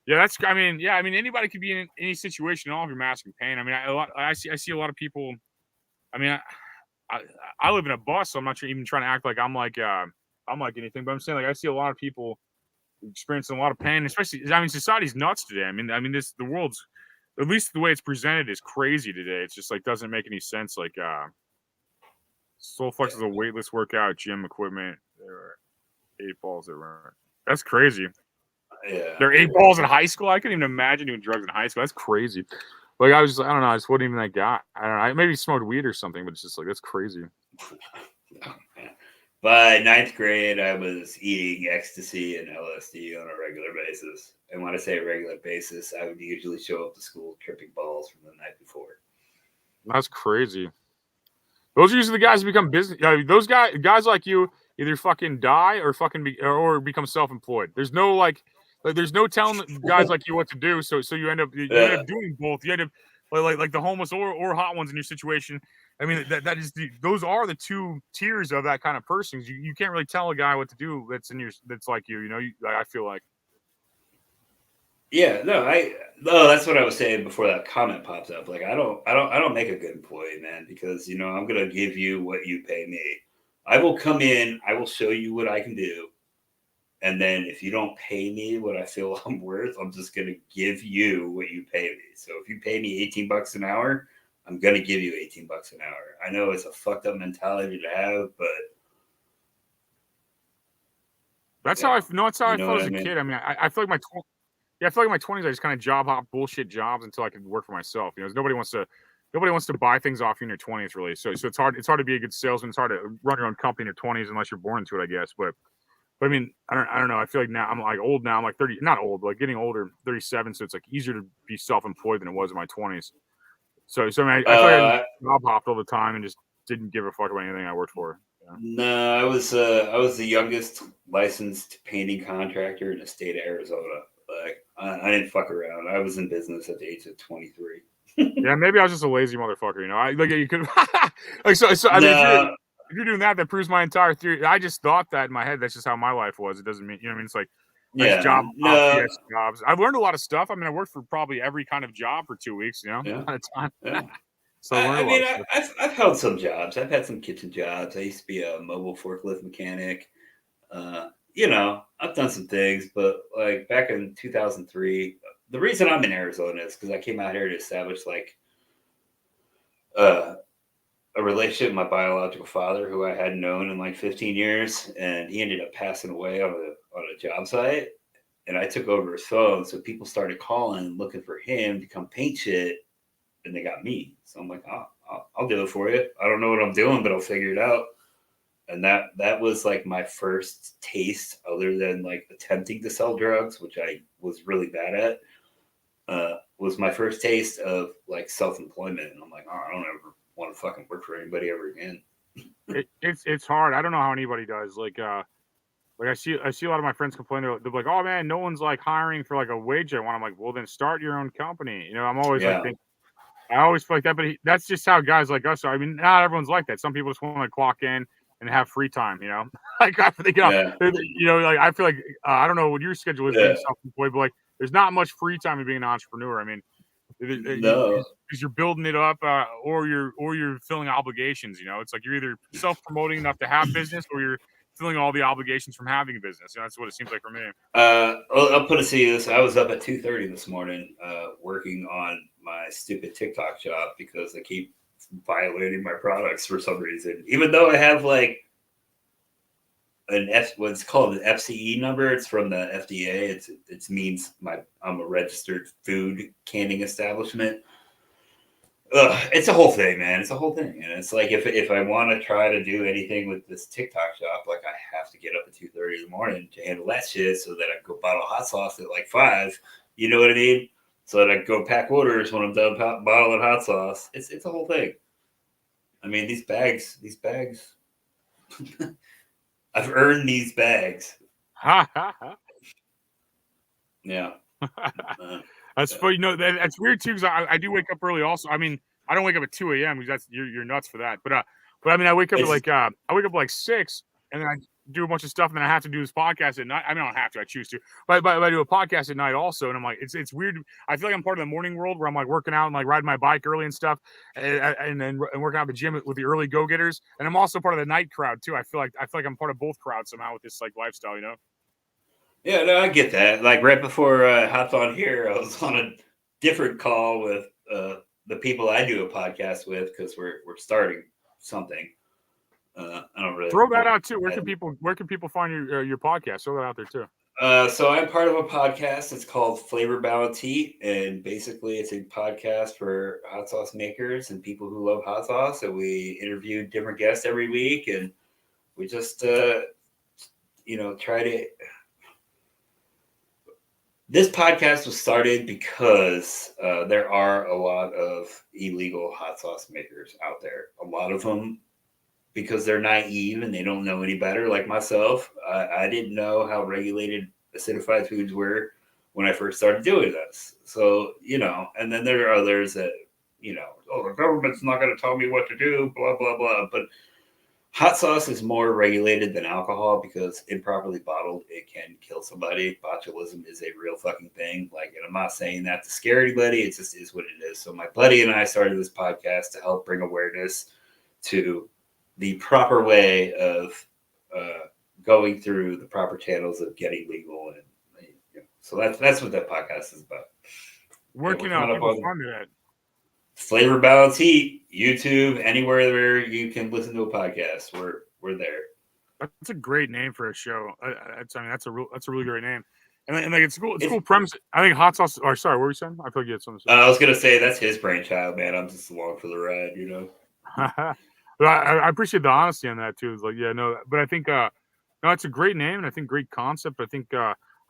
yeah, I mean, anybody could be in any situation at all if you're masking pain. I mean, I see a lot of people. I mean, I live in a bus, so I'm not even trying to act like I'm like anything, but I'm saying like I see a lot of people experiencing a lot of pain, especially. I mean, society's nuts today. I mean, the world's, at least the way it's presented, is crazy today. It's just like doesn't make any sense. Like, Soulflex is a weightless workout, gym equipment. There are 8 balls that run. That's crazy. Yeah, there are 8 balls in high school. I couldn't even imagine doing drugs in high school. That's crazy. Like I don't know. I just wasn't even that guy. I don't know. I maybe smoked weed or something, but it's just like that's crazy. By 9th grade, I was eating ecstasy and LSD on a regular basis. And when I say a regular basis, I would usually show up to school tripping balls from the night before. That's crazy. Those are usually the guys who become business. Those guys like you either fucking die or or become self-employed. There's no there's no telling guys like you what to do. So you end up doing both. You end up like the homeless or hot ones in your situation. I mean, those are the 2 tiers of that kind of person. You can't really tell a guy what to do that's like you. You know, I feel like. Yeah, no, that's what I was saying before that comment pops up. Like, I don't make a good employee, man, because I'm gonna give you what you pay me. I will come in, I will show you what I can do, and then if you don't pay me what I feel I'm worth, I'm just gonna give you what you pay me. So if you pay me $18 an hour, I'm gonna give you $18 an hour. I know it's a fucked up mentality to have, but that's how I felt as a kid. I mean, I feel like I feel like in my 20s, I just kind of job hop bullshit jobs until I could work for myself. Nobody wants to buy things off you in your 20s, really. So it's hard to be a good salesman. It's hard to run your own company in your 20s unless you're born into it, I guess. But I mean, I don't know. I feel like now I'm like old now. I'm like 30, not old, but like getting older, 37. So it's like easier to be self-employed than it was in my 20s. So I mean, I feel like I job hopped all the time and just didn't give a fuck about anything I worked for. No, I was the youngest licensed painting contractor in the state of Arizona. Like, I didn't fuck around. I was in business at the age of 23. Yeah, maybe I was just a lazy motherfucker. You could like so. I mean, if you're doing that proves my entire theory. I just thought that in my head. That's just how my life was. It doesn't mean what I mean. It's like jobs. I've learned a lot of stuff. I mean, I worked for probably every kind of job for 2 weeks. At a time. Yeah. So I've held some jobs. I've had some kitchen jobs. I used to be a mobile forklift mechanic. I've done some things, but like back in 2003, the reason I'm in Arizona is because I came out here to establish like a relationship with my biological father, who I hadn't known in like 15 years, and he ended up passing away on a job site, and I took over his phone, so people started calling looking for him to come paint shit, and they got me. So I'm like, I'll do it for you. I don't know what I'm doing, but I'll figure it out. And that was like my first taste, other than like attempting to sell drugs, which I was really bad at, was my first taste of like self-employment. And I'm like, I don't ever want to fucking work for anybody ever again. It's hard. I don't know how anybody does. Like I see a lot of my friends complain. They're like, oh man, no one's like hiring for like a wage I want. I'm like, well then start your own company. I'm always like thinking, I always feel like that, but that's just how guys like us are. I mean, not everyone's like that. Some people just want to clock in and have free time, like I think, like I feel like I don't know what your schedule is being self-employed, but like there's not much free time in being an entrepreneur. I mean, because you're building it up, or you're filling obligations. It's like you're either self-promoting enough to have business, or you're fulfilling all the obligations from having a business. That's what it seems like for me. I'll put it to you this. I was up at 2:30 this morning working on my stupid TikTok shop because I keep violating my products for some reason. Even though I have like what's called an FCE number. It's from the FDA. It means I'm a registered food canning establishment. It's a whole thing, man. It's a whole thing. And it's like if I want to try to do anything with this TikTok shop, like I have to get up at 2:30 in the morning to handle that shit so that I can go bottle hot sauce at like 5. You know what I mean? So that I can go pack orders when I'm done bottling hot sauce. It's a whole thing. I mean, these bags. I've earned these bags. Yeah. That's funny. That's weird too, because I do wake up early. Also, I mean, I don't wake up at 2 a.m. because that's you're nuts for that. But I mean, I wake up at like 6, and then I do a bunch of stuff, and then I have to do this podcast at night. I mean, I don't have to. I choose to. But I do a podcast at night also, and I'm like, it's weird. I feel like I'm part of the morning world where I'm like working out and like riding my bike early and stuff, and then working out at the gym with the early go getters. And I'm also part of the night crowd too. I feel like I'm part of both crowds somehow with this like lifestyle, you know. Yeah, no, I get that. Like right before I hopped on here, I was on a different call with the people I do a podcast with because we're starting something. I don't really throw that out too. Where can people find your podcast? Throw that out there too. So I'm part of a podcast. It's called Flavor Balance Heat, and basically it's a podcast for hot sauce makers and people who love hot sauce. And we interview different guests every week, and we just try to. This podcast was started because there are a lot of illegal hot sauce makers out there. A lot of them because they're naive and they don't know any better, like myself. I didn't know how regulated acidified foods were when I first started doing this. So, and then there are others that, the government's not going to tell me what to do, blah, blah, blah. But hot sauce is more regulated than alcohol because improperly bottled, it can kill somebody. Botulism is a real fucking thing. Like, and I'm not saying that to scare anybody. It just is what it is. So my buddy and I started this podcast to help bring awareness to the proper way of going through the proper channels of getting legal. And so that's what that podcast is about. Working out people find that. Flavor Balance Heat, YouTube, anywhere where you can listen to a podcast, we're there. That's a great name for a show. That's a really great name, and like it's cool. It's cool premise. I think hot sauce. Or sorry, what were you saying? I feel like you had something to say. I was gonna say that's his brainchild, man. I'm just along for the ride, But I appreciate the honesty on that too. It's like, yeah, no, but I think it's a great name and I think great concept. I think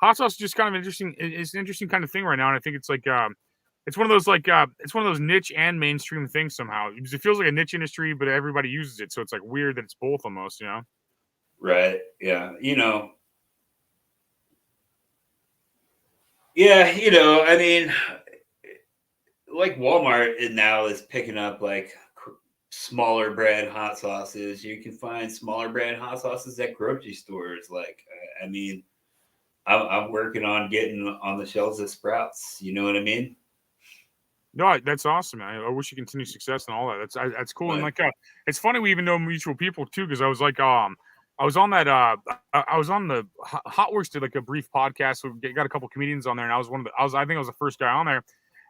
hot sauce is just kind of interesting. It's an interesting kind of thing right now, and I think it's like it's one of those niche and mainstream things somehow. Because it feels like a niche industry, but everybody uses it, so it's like weird that it's both almost, you know? Right. Yeah. Yeah. I mean, like Walmart now is picking up like smaller brand hot sauces. You can find smaller brand hot sauces at grocery stores. Like, I mean, I'm working on getting on the shelves of Sprouts. You know what I mean? No, that's awesome, man. I wish you continue success and all that. That's cool. Right. And like, it's funny we even know mutual people too, because I was like, I was on that. I was on the Hotworks did like a brief podcast. We got a couple comedians on there, and I think I was the first guy on there,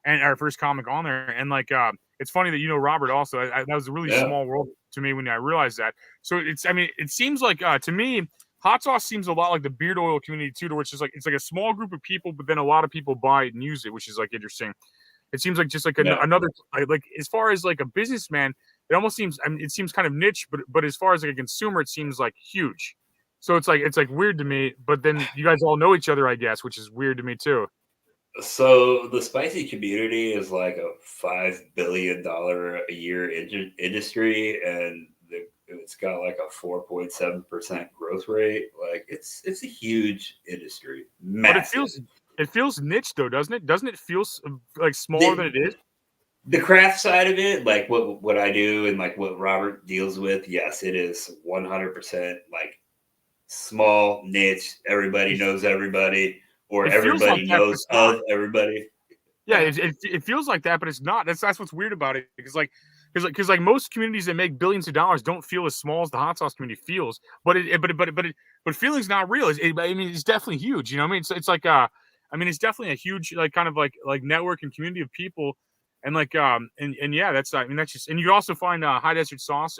and our first comic on there. And like, it's funny that Robert also. That was a really small world to me when I realized that. So it seems like to me, hot sauce seems a lot like the beard oil community too, to which is like it's like a small group of people, but then a lot of people buy it and use it, which is like interesting. It seems like just like another, like as far as like a businessman, it almost seems, it seems kind of niche, but as far as like a consumer, it seems like huge. So it's like weird to me, but then you guys all know each other, I guess, which is weird to me too. So the spicy community is like a $5 billion a year industry, and it's got like a 4.7% growth rate. Like it's a huge industry. Massive. But it feels niche though, doesn't it? Doesn't it feel like smaller than it is? The craft side of it, like what I do and like what Robert deals with, yes, it is 100% like small niche. Everybody knows everybody, or everybody knows of everybody. Yeah, it feels like that, but it's not. That's what's weird about it, because like because like most communities that make billions of dollars don't feel as small as the hot sauce community feels, but feeling's not real. I mean, it's definitely huge. You know what I mean? It's like I mean, it's definitely a huge like kind of like network and community of people, and like and yeah, that's I mean that's just, and you can also find high desert sauce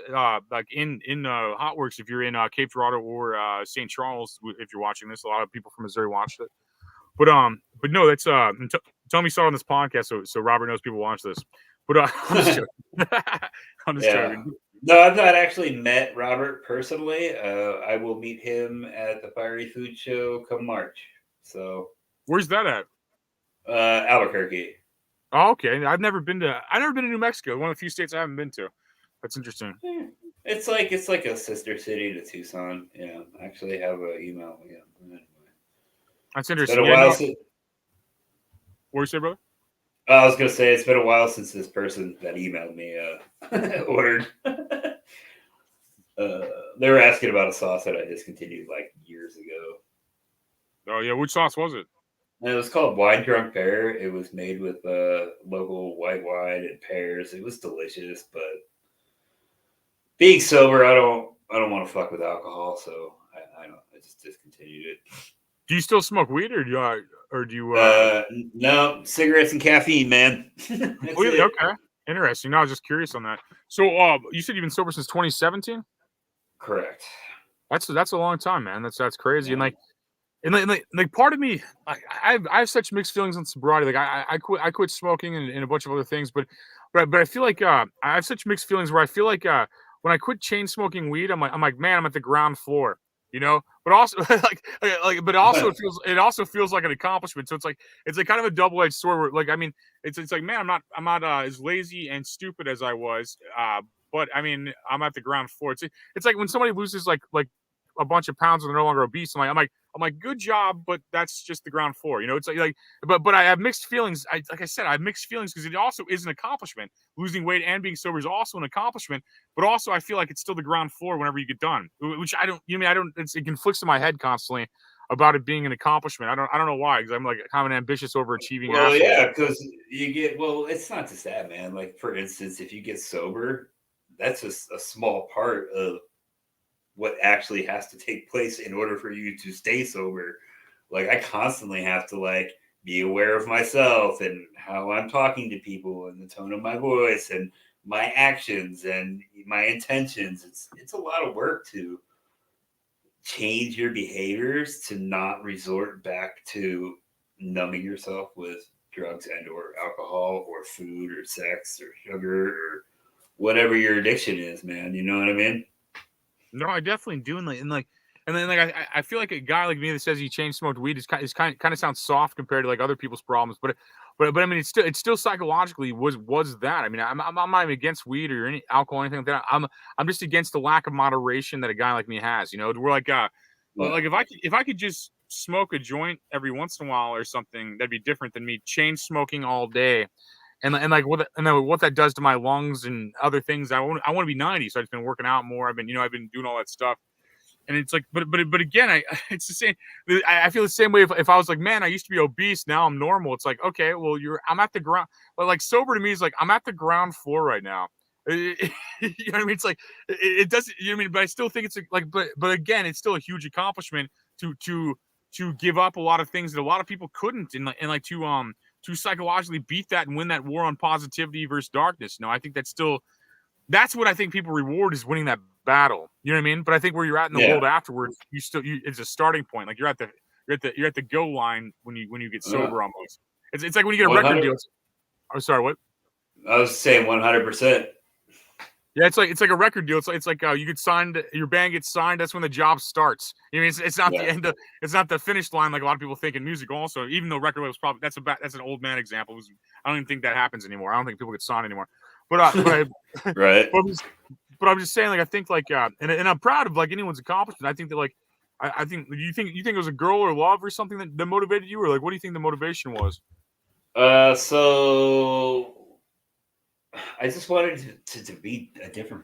like in Hot Works if you're in Cape Girardeau or St. Charles. If you're watching this, a lot of people from Missouri watched it. But no, that's tell me saw on this podcast, so Robert knows people watch this. But I'm just joking. I'm just joking. No, I've not actually met Robert personally. I will meet him at the Fiery Food Show come March. So where's that at? Albuquerque. Oh, okay. I've never been to New Mexico. One of the few states I haven't been to. That's interesting. It's like a sister city to Tucson. Yeah, I actually have an email. Yeah. Anyway. That's interesting. It's been a while since. What do you say, brother? I was gonna say it's been a while since this person that emailed me ordered. They were asking about a sauce that I discontinued like years ago. Oh yeah, which sauce was it? And it was called Wine Drunk Pear. It was made with local white wine and pears. It was delicious, but being sober, I don't want to fuck with alcohol, so I just discontinued it. Do you still smoke weed, or do you? No, cigarettes and caffeine, man. Okay, interesting. No, I was just curious on that. So, you said you've been sober since 2017. Correct. That's a long time, man. That's crazy. Yeah. And like part of me, I have such mixed feelings on sobriety. Like I quit smoking and a bunch of other things, but I feel like I have such mixed feelings where I feel like when I quit chain smoking weed, I'm like man, I'm at the ground floor. You know, but also but also it also feels like an accomplishment. So it's like kind of a double-edged sword. Where, like, I mean, it's like, man, I'm not as lazy and stupid as I was. But I mean, I'm at the ground floor. It's like when somebody loses like a bunch of pounds and they're no longer obese. I'm like, good job, but that's just the ground floor. You know, it's like but I have mixed feelings. Like I said, I have mixed feelings because it also is an accomplishment. Losing weight and being sober is also an accomplishment, but also I feel like it's still the ground floor whenever you get done, which I don't, it conflicts in my head constantly about it being an accomplishment. I don't know why, because I'm like kind of an ambitious, overachieving asshole. Yeah, because it's not just that, man. Like, for instance, if you get sober, that's just a small part of what actually has to take place in order for you to stay sober. Like, I constantly have to like be aware of myself and how I'm talking to people and the tone of my voice and my actions and my intentions. It's a lot of work to change your behaviors to not resort back to numbing yourself with drugs and or alcohol or food or sex or sugar or whatever your addiction is, man. You know what I mean? No, I definitely do. And then I feel like a guy like me that says he chain smoked weed is kind of sounds soft compared to like other people's problems. But I mean, it's still psychologically was that. I mean, I'm not even against weed or any alcohol or anything like that. I'm just against the lack of moderation that a guy like me has. You know, we're like like if I could just smoke a joint every once in a while or something, that'd be different than me chain smoking all day. And what that does to my lungs and other things. I want to be 90, so I've been working out more. I've been doing all that stuff, and it's like, but again, it's the same. I feel the same way if I was like, man, I used to be obese, now I'm normal. It's like, okay, well, I'm at the ground, but like sober to me is like I'm at the ground floor right now. You know what I mean? It's like it doesn't. You know what I mean? But I still think it's like, but again, it's still a huge accomplishment to give up a lot of things that a lot of people couldn't, and to psychologically beat that and win that war on positivity versus darkness. No, I think that's what I think people reward is winning that battle. You know what I mean? But I think where you're at in the world afterwards, it's a starting point. Like you're at the go line when you get sober almost. It's like when you get a 100. Record deal. I'm sorry, what? I was saying 100%. Yeah, it's like a record deal. It's like you get signed, your band gets signed. That's when the job starts. You know, it's not the end of, it's not the finish line like a lot of people think in music. Also, even though record labels probably that's an old man example. I don't even think that happens anymore. I don't think people get signed anymore. But right. But I'm just saying, like I think like and I'm proud of like anyone's accomplishment. I think that like I think you think it was a girl or love or something that motivated you, or like what do you think the motivation was? So I just wanted to be a different,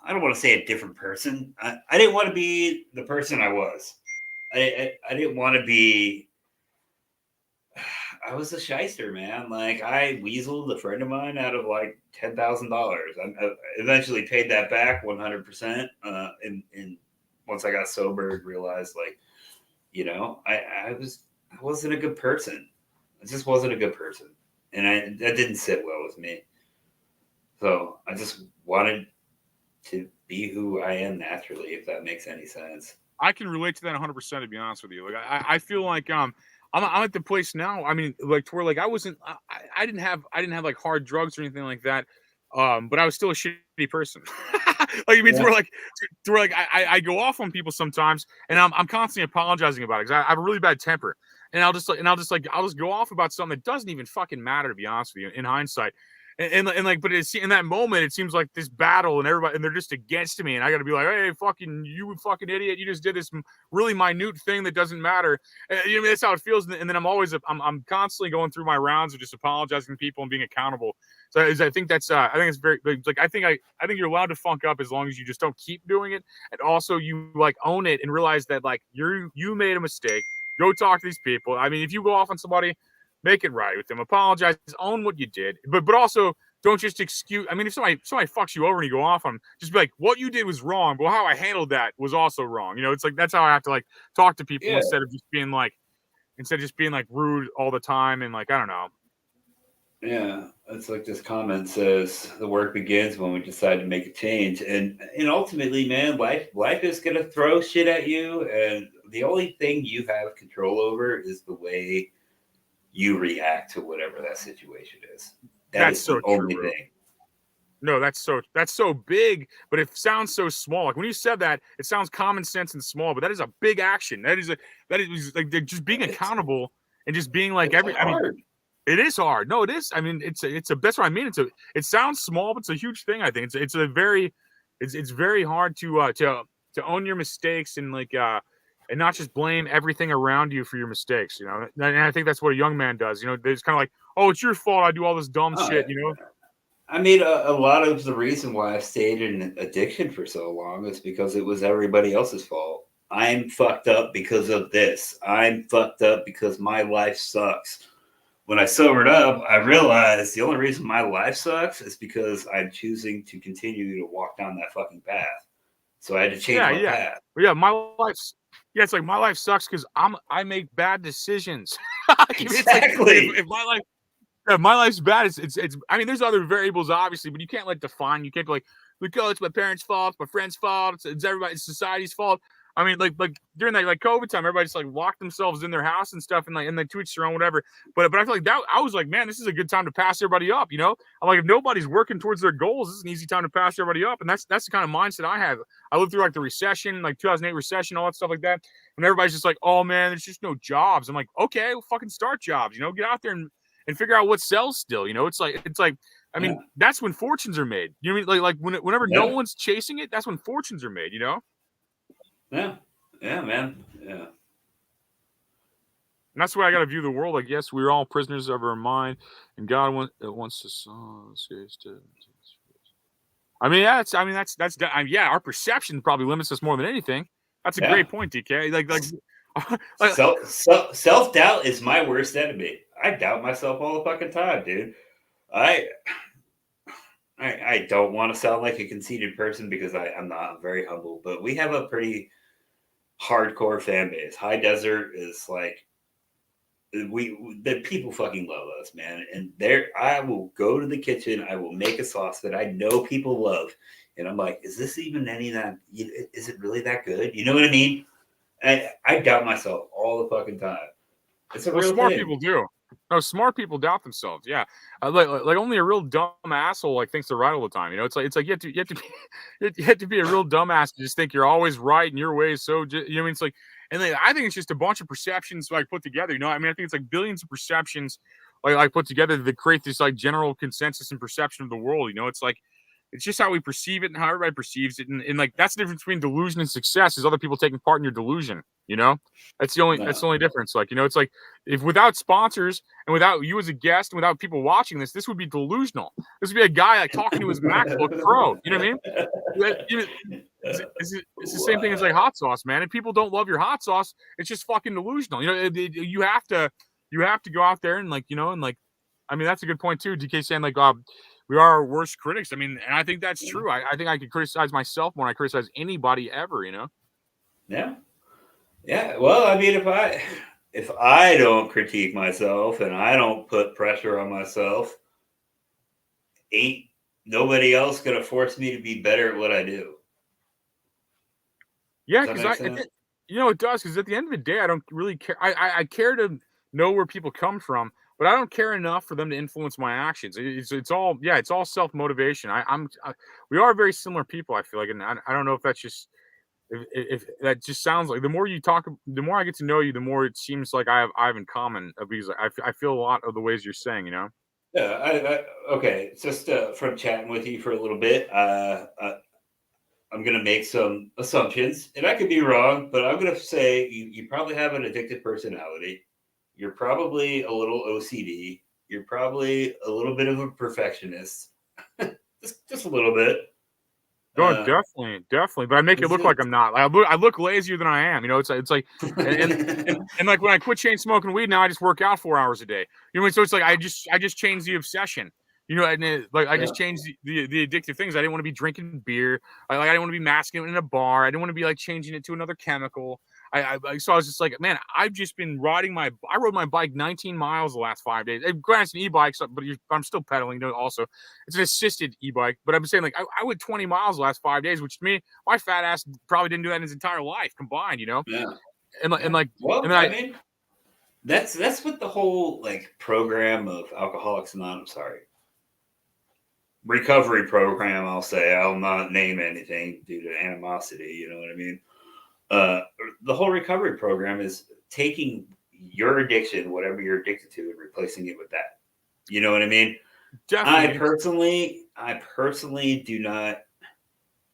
I don't want to say a different person. I didn't want to be the person I was. I didn't want to be, I was a shyster, man. Like I weaseled a friend of mine out of like $10,000. I eventually paid that back 100%. And once I got sober and realized, like, you know, I wasn't a good person. I just wasn't a good person, and that didn't sit well with me. So I just wanted to be who I am naturally, if that makes any sense. I can relate to that 100%, to be honest with you. Like I feel like I'm at the place now. I mean, like to where like I didn't have like hard drugs or anything like that. But I was still a shitty person. Like it means we're like to where like I go off on people sometimes, and I'm constantly apologizing about it because I have a really bad temper, and I'll just go off about something that doesn't even fucking matter, to be honest with you, in hindsight. And like, but it's in that moment, it seems like this battle, and everybody, and they're just against me, and I got to be like, hey, fucking, you fucking idiot, you just did this really minute thing that doesn't matter. You know, that's how it feels. And then I'm constantly going through my rounds of just apologizing to people and being accountable. So I think that's I think it's very like I think you're allowed to funk up as long as you just don't keep doing it, and also you like own it and realize that like you made a mistake. Go talk to these people. I mean, if you go off on somebody, make it right with them. Apologize. Own what you did. But also don't just excuse. I mean, if somebody fucks you over and you go off on them, just be like, what you did was wrong, but how I handled that was also wrong. You know, it's like that's how I have to like talk to people instead of just being like rude all the time and like I don't know. Yeah, it's like this comment says the work begins when we decide to make a change, and ultimately, man, life is gonna throw shit at you, and the only thing you have control over is the way you react to whatever that situation is. That's the only thing. No, that's so big, but it sounds so small. Like when you said that, it sounds common sense and small, but that is a big action. That is like just being accountable and just being like I mean, it is hard. No, it is. I mean, that's what I mean. It sounds small, but it's a huge thing. I think it's very hard to own your mistakes and like and not just blame everything around you for your mistakes, you know. And I think that's what a young man does. You know, they're just kind of like, oh, it's your fault. I do all this dumb shit, you know. I mean, a lot of the reason why I stayed in addiction for so long is because it was everybody else's fault. I'm fucked up because of this. I'm fucked up because my life sucks. When I sobered up, I realized the only reason my life sucks is because I'm choosing to continue to walk down that fucking path. So I had to change my path. Yeah, my life's it's like my life sucks because I make bad decisions. Exactly. If my life's bad, it's I mean, there's other variables obviously, but you can't like define. You can't be like, oh, it's my parents' fault, it's my friend's fault, it's everybody, it's society's fault. I mean, like during that like COVID time, everybody just like locked themselves in their house and stuff, and like to each their own, whatever. But I feel like that I was like, man, this is a good time to pass everybody up. You know, I'm like, if nobody's working towards their goals, this is an easy time to pass everybody up, and that's the kind of mindset I have. I lived through like the recession, like 2008 recession, all that stuff like that, and everybody's just like, oh man, there's just no jobs. I'm like, okay, well, fucking start jobs. You know, get out there and figure out what sells still. You know, it's like I mean, that's when fortunes are made. You know what I mean? Like whenever no one's chasing it, that's when fortunes are made. You know. Yeah, man. Yeah. And that's the way I got to view the world. Like, yes, we're all prisoners of our mind, and God wants us. I mean, that's. Our perception probably limits us more than anything. That's a great point, DK. Like self-doubt is my worst enemy. I doubt myself all the fucking time, dude. I don't want to sound like a conceited person because I'm not. I'm very humble, but we have a pretty hardcore fan base. High Desert is like the people fucking love us, man. And I will go to the kitchen, I will make a sauce that I know people love, and I'm like, is this even any that? Is it really that good? You know what I mean? I doubt myself all the fucking time. It's a real smart thing. People do. No, smart people doubt themselves. Yeah, like only a real dumb asshole like thinks they're right all the time. You know, it's like you have to be a real dumbass to just think you're always right and your way is so. You know, what I mean, it's like, and I think it's just a bunch of perceptions like put together. You know, I mean, I think it's like billions of perceptions like put together that create this like general consensus and perception of the world. You know, it's like it's just how we perceive it and how everybody perceives it, and like that's the difference between delusion and success is other people taking part in your delusion. You know, that's the only difference. Like, you know, it's like if without sponsors and without you as a guest and without people watching this would be delusional. This would be a guy like talking to his MacBook Pro. You know what I mean? It's the same thing as like hot sauce, man. If people don't love your hot sauce, it's just fucking delusional. You know, you have to you have to go out there and like, you know, and like, I mean, that's a good point too. DK saying like, we are our worst critics. I mean, and I think that's Yeah. true. I think I could criticize myself more than I criticize anybody ever, you know? Yeah. Yeah. Well, I mean, if I don't critique myself and I don't put pressure on myself, ain't nobody else gonna force me to be better at what I do. Yeah, Does that because make sense? you know, it does. Because at the end of the day, I don't really care. I care to know where people come from, but I don't care enough for them to influence my actions. It's all yeah, it's all self motivation. We are very similar people. I feel like, and I don't know if that's just if that just sounds like the more you talk, the more I get to know you, the more it seems like I have in common. Because I feel a lot of the ways you're saying, you know. Yeah. Okay. Just from chatting with you for a little bit, I'm going to make some assumptions, and I could be wrong, but I'm going to say you probably have an addictive personality. You're probably a little OCD. You're probably a little bit of a perfectionist, just a little bit. Oh, definitely. But I make it It's look like I'm not. I look lazier than I am. You know, it's like, and like when I quit chain smoking weed, now I just work out 4 hours a day. You know, what I mean? So it's like I just changed the obsession. You know, and like I Yeah. just changed the addictive things. I didn't want to be drinking beer. I didn't want to be masking it in a bar. I didn't want to be like changing it to another chemical. So I was just like, man, I've just been I rode my bike 19 miles the last 5 days. Granted, it's an e-bike, but I'm still pedaling. You know, also it's an assisted e-bike. But I'm saying like I went 20 miles the last 5 days, which to me, my fat ass probably didn't do that in his entire life combined. You know, Yeah. and Yeah. like Well, and then I mean, that's what the whole like program of Alcoholics Anonymous, sorry, recovery program. I'll say I'll not name anything due to animosity. You know what I mean? Uh, the whole recovery program is taking your addiction, whatever you're addicted to, and replacing it with that. You know what I mean? definitely. I personally do not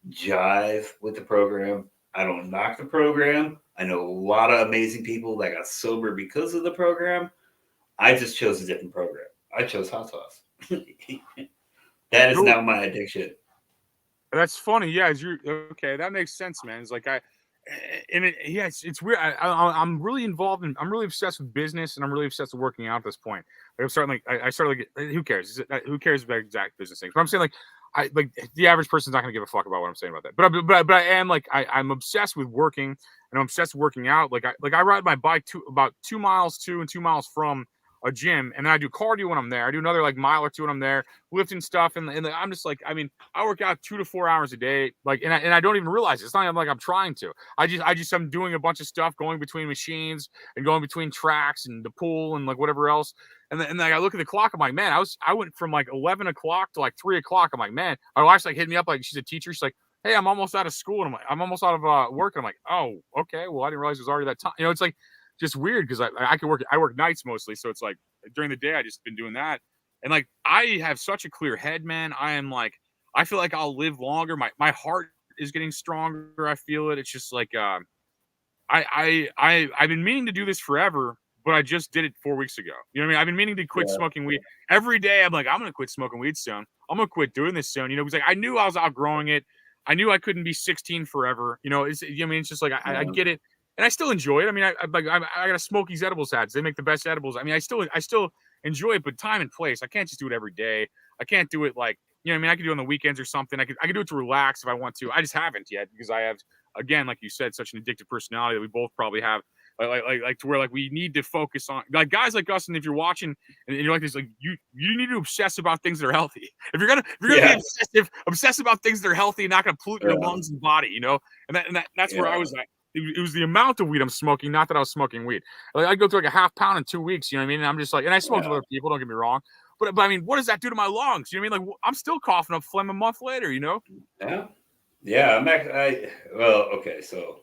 jive with the program. I don't knock the program. I know a lot of amazing people that got sober because of the program. I just chose a different program. I chose hot sauce. That is now my addiction. That's funny. Yeah, you're okay. That makes sense, man. It's like yeah, it's weird. I'm really involved in. I'm really obsessed with business, and I'm really obsessed with working out at this point. Like I'm starting like I started like who cares? Who cares about exact business things? But I'm saying like I like the average person's not gonna give a fuck about what I'm saying about that. But I am like I'm obsessed with working, and I'm obsessed with working out. I ride my bike about 2 miles to and 2 miles from a gym, and then I do cardio when I'm there. I do another like mile or two when I'm there, lifting stuff, and I'm just like, I mean, I work out 2 to 4 hours a day, like, and I don't even realize it. It's not even like I'm trying to. I'm doing a bunch of stuff, going between machines and going between tracks and the pool and like whatever else. And then I look at the clock. I'm like, man, I went from like 11 o'clock to like 3 o'clock. I'm like, man, my wife's like hit me up like she's a teacher. She's like, hey, I'm almost out of school. And I'm like, I'm almost out of work. And I'm like, oh, okay. Well, I didn't realize it was already that time. You know, it's like just weird because I work nights mostly, so it's like during the day I just been doing that. And like I have such a clear head, man. I feel like I'll live longer. My heart is getting stronger. I feel it. It's just like I've been meaning to do this forever, but I just did it 4 weeks ago. You know what I mean? I've been meaning to quit Yeah. smoking weed every day. I'm like, I'm gonna quit smoking weed soon. I'm gonna quit doing this soon. You know, because like I knew I was outgrowing it. I knew I couldn't be 16 forever. You know, it's just like I get it, and I still enjoy it. I mean, I got a Smokies edibles hats. They make the best edibles. I mean, I still enjoy it, but time and place. I can't just do it every day. I can't do it like you know. What I mean, I could do it on the weekends or something. I could do it to relax if I want to. I just haven't yet because I have again, like you said, such an addictive personality that we both probably have. Like to where like we need to focus on like guys like us, and if you're watching and you're like this, like you need to obsess about things that are healthy. If you're gonna be obsess about things that are healthy and not gonna pollute your lungs and body, you know. That's where I was at. It was the amount of weed I'm smoking, not that I was smoking weed. Like I go through like a half pound in 2 weeks, you know what I mean? And I'm just like, and I smoked with other people, don't get me wrong. But I mean, what does that do to my lungs? You know what I mean? Like I'm still coughing up phlegm a month later, you know? Yeah. Yeah. Okay. So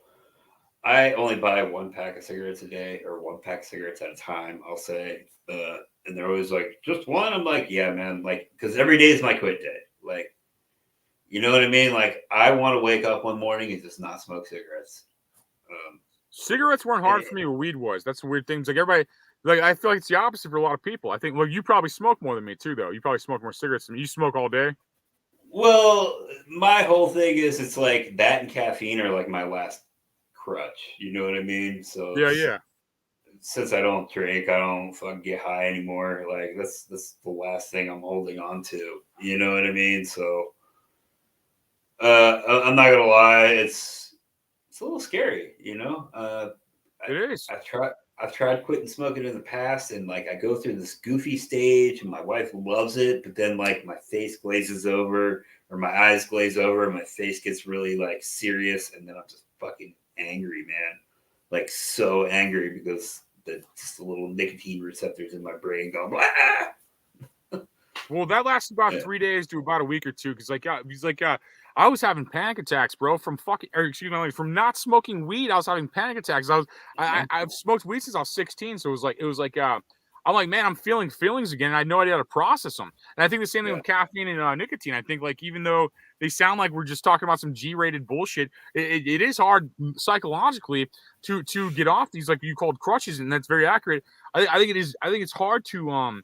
I only buy 1 pack of cigarettes a day or 1 pack of cigarettes at a time, I'll say. And they're always like, just one? I'm like, yeah, man. Like, because every day is my quit day. Like, you know what I mean? Like, I want to wake up one morning and just not smoke cigarettes. Cigarettes weren't hard for me, but weed was. That's the weird thing. It's like everybody, like I feel like it's the opposite for a lot of people. I think, well, you probably smoke more than me too, though. You probably smoke more cigarettes than me. You smoke all day. Well, my whole thing is it's like that and caffeine are like my last crutch. You know what I mean? So Yeah. since I don't drink, I don't fucking get high anymore. Like that's the last thing I'm holding on to. You know what I mean? So I'm not gonna lie, it's a little scary, you know. It is. I've tried quitting smoking in the past, and like I go through this goofy stage, and my wife loves it, but then like my face glazes over, or my eyes glaze over, and my face gets really like serious, and then I'm just fucking angry, man. Like so angry because just the little nicotine receptors in my brain going, blah! Well, that lasted about Yeah. 3 days to about a week or two. Cause I was having panic attacks, bro, from from not smoking weed. I was having panic attacks. I've smoked weed since I was 16. So it was like, I'm like, man, I'm feeling feelings again. And I had no idea how to process them. And I think the same thing with caffeine and nicotine. I think like, even though they sound like we're just talking about some G-rated bullshit, it is hard psychologically to get off these, like you called crutches. And that's very accurate. I think it is. I think it's hard to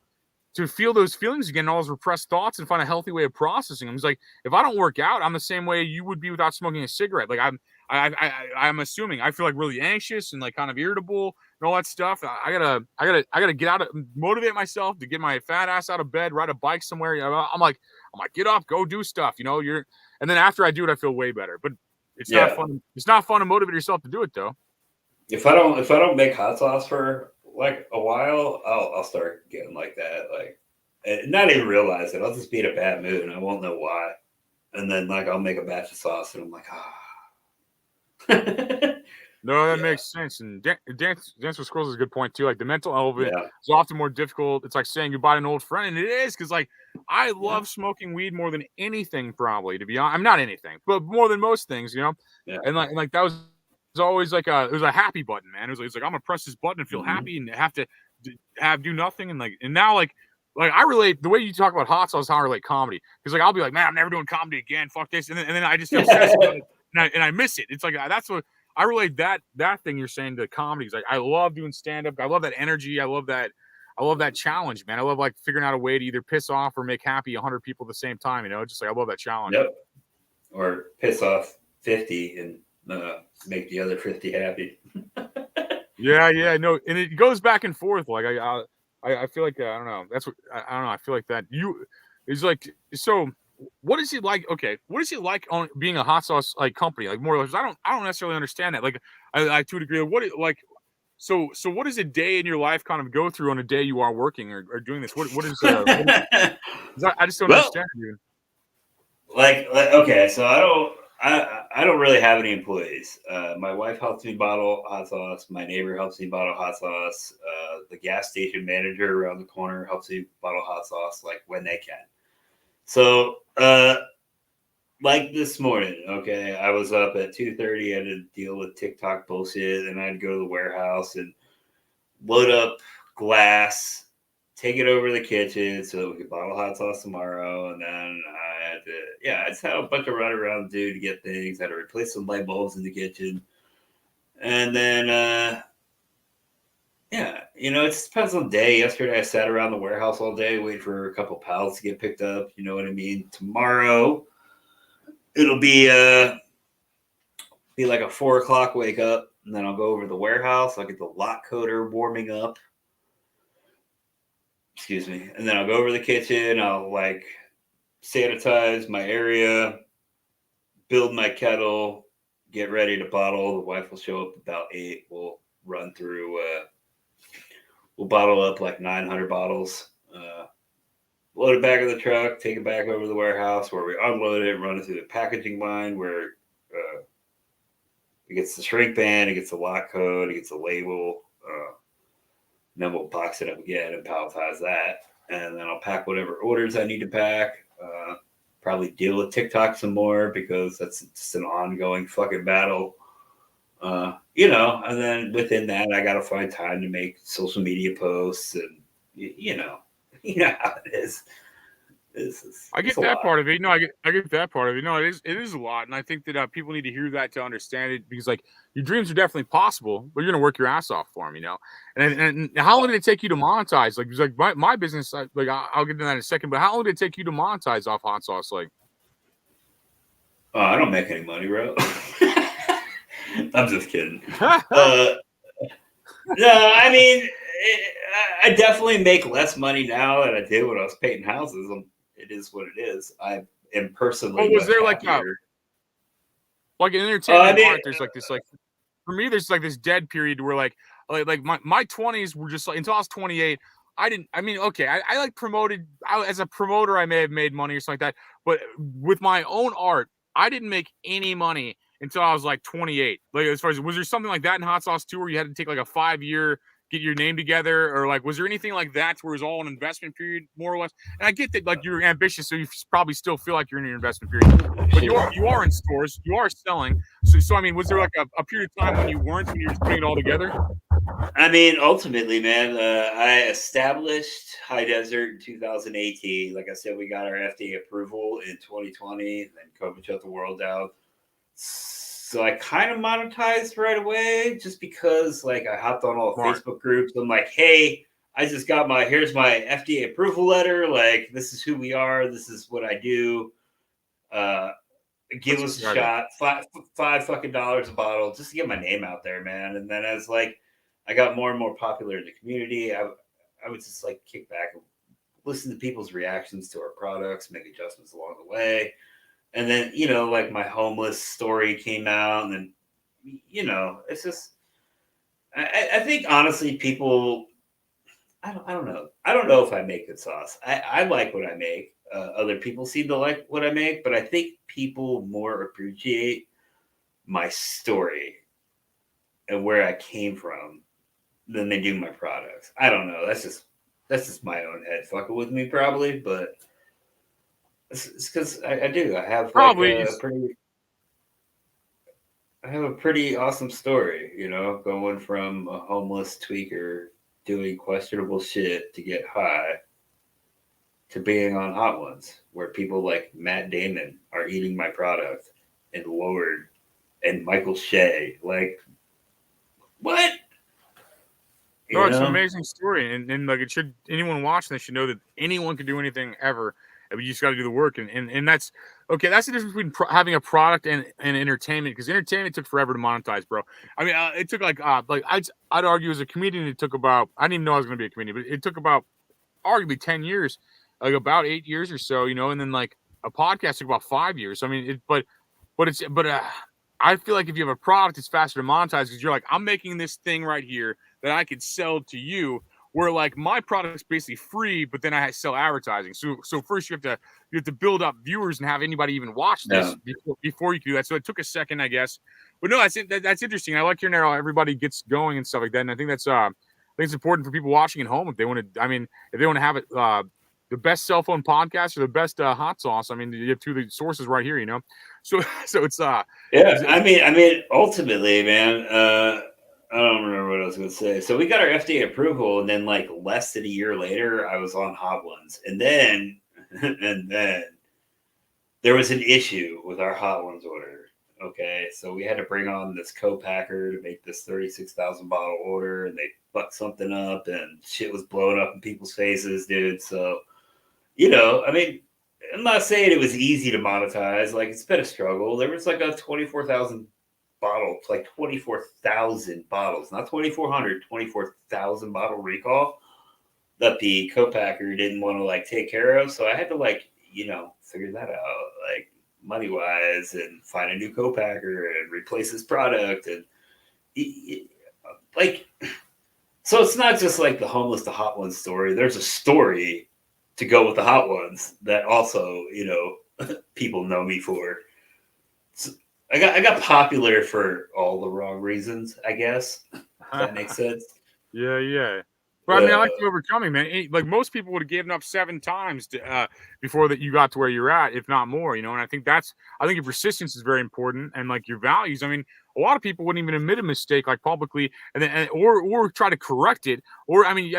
feel those feelings again, all those repressed thoughts, and find a healthy way of processing them. It's like, if I don't work out, I'm the same way you would be without smoking a cigarette. Like I'm assuming I feel like really anxious and like kind of irritable and all that stuff. I gotta get out of, motivate myself to get my fat ass out of bed, ride a bike somewhere. You know, I'm like, get up, go do stuff. You know, and then after I do it, I feel way better. But it's not fun. It's not fun to motivate yourself to do it though. If I don't make hot sauce for like a while, I'll start getting like that, like, and not even realize it. I'll just be in a bad mood and I won't know why. And then like I'll make a batch of sauce and I'm like, No, that makes sense. And Dance with Squirrels is a good point too. Like the mental element Yeah. is often more difficult. It's like saying goodbye to an old friend, and it is, because like I love smoking weed more than anything, probably, to be honest. I'm not anything, but more than most things, you know. Yeah. And like that was always like it was a happy button, man. It was like I'm gonna press this button and feel happy and have to do nothing, and now like I relate the way you talk about hot sauce, how I relate comedy, because like I'll be like, man, I'm never doing comedy again. Fuck this, and then I just feel stressed about it, and I miss it. It's like that's what I relate that thing you're saying to comedy. Like I love doing stand up. I love that energy. I love that challenge, man. I love like figuring out a way to either piss off or make happy 100 people at the same time. You know, just like I love that challenge. Yep. Or piss off 50 and make the other 50 happy. Yeah, no, and it goes back and forth. Like I feel like I don't know. That's what I don't know. I feel like that is like, so. What is it like? Okay, what is it like on being a hot sauce like company? Like more or less, I don't necessarily understand that. Like I to a degree. What it like? So what does a day in your life kind of go through on a day you are working or doing this? What is I just don't understand, dude. Like okay, so I don't really have any employees. My wife helps me bottle hot sauce. My neighbor helps me bottle hot sauce. The gas station manager around the corner helps me bottle hot sauce, like when they can. So, like this morning, okay, I was up at 2:30. I had to deal with TikTok bullshit, and I had to go to the warehouse and load up glass, take it over to the kitchen so that we could bottle hot sauce tomorrow. And then I had to, I just had a bunch of run around to do to get things. I had to replace some light bulbs in the kitchen. And then, it just depends on the day. Yesterday, I sat around the warehouse all day, waiting for a couple pallets to get picked up. You know what I mean? Tomorrow, it'll be like a 4 o'clock wake up, and then I'll go over to the warehouse. I'll get the lot coder warming up. Excuse me. And then I'll go over to the kitchen. I'll like sanitize my area, build my kettle, get ready to bottle. The wife will show up about 8. We'll run through. We'll bottle up like 900 bottles, load it back in the truck, take it back over to the warehouse where we unload it, run it through the packaging line where it gets the shrink band, it gets the lot code, it gets the label. And then we'll box it up again and palletize that. And then I'll pack whatever orders I need to pack. Probably deal with TikTok some more because that's just an ongoing fucking battle. And then within that, I got to find time to make social media posts and, you know how it is. I get that part of it. No, I get that part of it. No, it is a lot. And I think that people need to hear that to understand it, because like your dreams are definitely possible, but you're going to work your ass off for them, you know? And how long did it take you to monetize? Like my business, like I'll get into that in a second, but how long did it take you to monetize off hot sauce? Like, I don't make any money, bro. I'm just kidding. No, I mean, I definitely make less money now than I did when I was painting houses. It is what it is. I am personally Well, was much there happier. like in I entertainment and mean, art, there's like this like for me, there's like this dead period where like my 20s were just like until I was 28. I didn't. I mean, okay, I like promoted. As a promoter, I may have made money or something like that. But with my own art, I didn't make any money until I was like 28. Like as far as was there something like that in Hot Sauce too, where you had to take like a 5 year get your name together, or like was there anything like that where it was all an investment period more or less? And I get that like you're ambitious, so you probably still feel like you're in your investment period. But you are in stores, you are selling. So I mean, was there like a period of time when you weren't, when you were just putting it all together? I mean, ultimately, man, I established High Desert in 2018. Like I said, we got our FDA approval in 2020, then COVID shut the world down. So I kind of monetized right away just because, like, I hopped on all the Smart. Facebook groups. I'm like, hey, I just got here's my FDA approval letter. Like, this is who we are. This is what I do. Give us a shot. Five fucking dollars a bottle just to get my name out there, man. And then as like I got more and more popular in the community, I would just like kick back and listen to people's reactions to our products, make adjustments along the way. And then, like my homeless story came out, and then it's just I think honestly people I don't know. I don't know if I make good sauce. I like what I make. Other people seem to like what I make, but I think people more appreciate my story and where I came from than they do my products. I don't know. That's just my own head fucking with me probably, but it's because I do. I have Probably. I have a pretty awesome story, going from a homeless tweaker doing questionable shit to get high to being on Hot Ones, where people like Matt Damon are eating my product, and Lord and Michael Shea. Like, what? No, it's an amazing story, and like it should, anyone watching this should know that anyone can do anything ever. But you just got to do the work, and that's okay. That's the difference between having a product and entertainment, because entertainment took forever to monetize, bro. I mean, it took like I'd argue as a comedian, it took about, I didn't even know I was going to be a comedian, but it took about arguably 10 years, like about 8 years or so, and then like a podcast took about 5 years. I mean, I feel like if you have a product, it's faster to monetize because you're like, I'm making this thing right here that I could sell to you. Where like my product is basically free, but then I sell advertising. So first you have to build up viewers and have anybody even watch this before you can do that. So it took a second, I guess. But no, that's interesting. I like hearing how everybody gets going and stuff like that. And I think that's it's important for people watching at home if they want to. I mean, if they want to have it. The best cell phone podcast or the best hot sauce. I mean, you have two of the sources right here, So it's yeah. I mean, ultimately, man. I don't remember what I was going to say. So we got our FDA approval, and then like less than a year later, I was on Hot Ones, and then there was an issue with our Hot Ones order. Okay, so we had to bring on this co-packer to make this 36,000 bottle order, and they fucked something up, and shit was blowing up in people's faces, dude. So, I mean, I'm not saying it was easy to monetize. Like, it's been a struggle. There was like a 24,000 bottles, like 24,000 bottles, not 2,400, 24,000 bottle recall that the co-packer didn't want to like take care of. So I had to like, figure that out, like money wise, and find a new co-packer and replace his product. And like, so it's not just like the homeless to Hot Ones story. There's a story to go with the Hot Ones that also, people know me for. So I got popular for all the wrong reasons, I guess. If that makes sense. Yeah. But I mean, I like you overcoming, man. Like most people would have given up 7 times before that you got to where you're at, if not more. And I think your persistence is very important, and like your values. I mean, a lot of people wouldn't even admit a mistake like publicly, and then or try to correct it. Or I mean,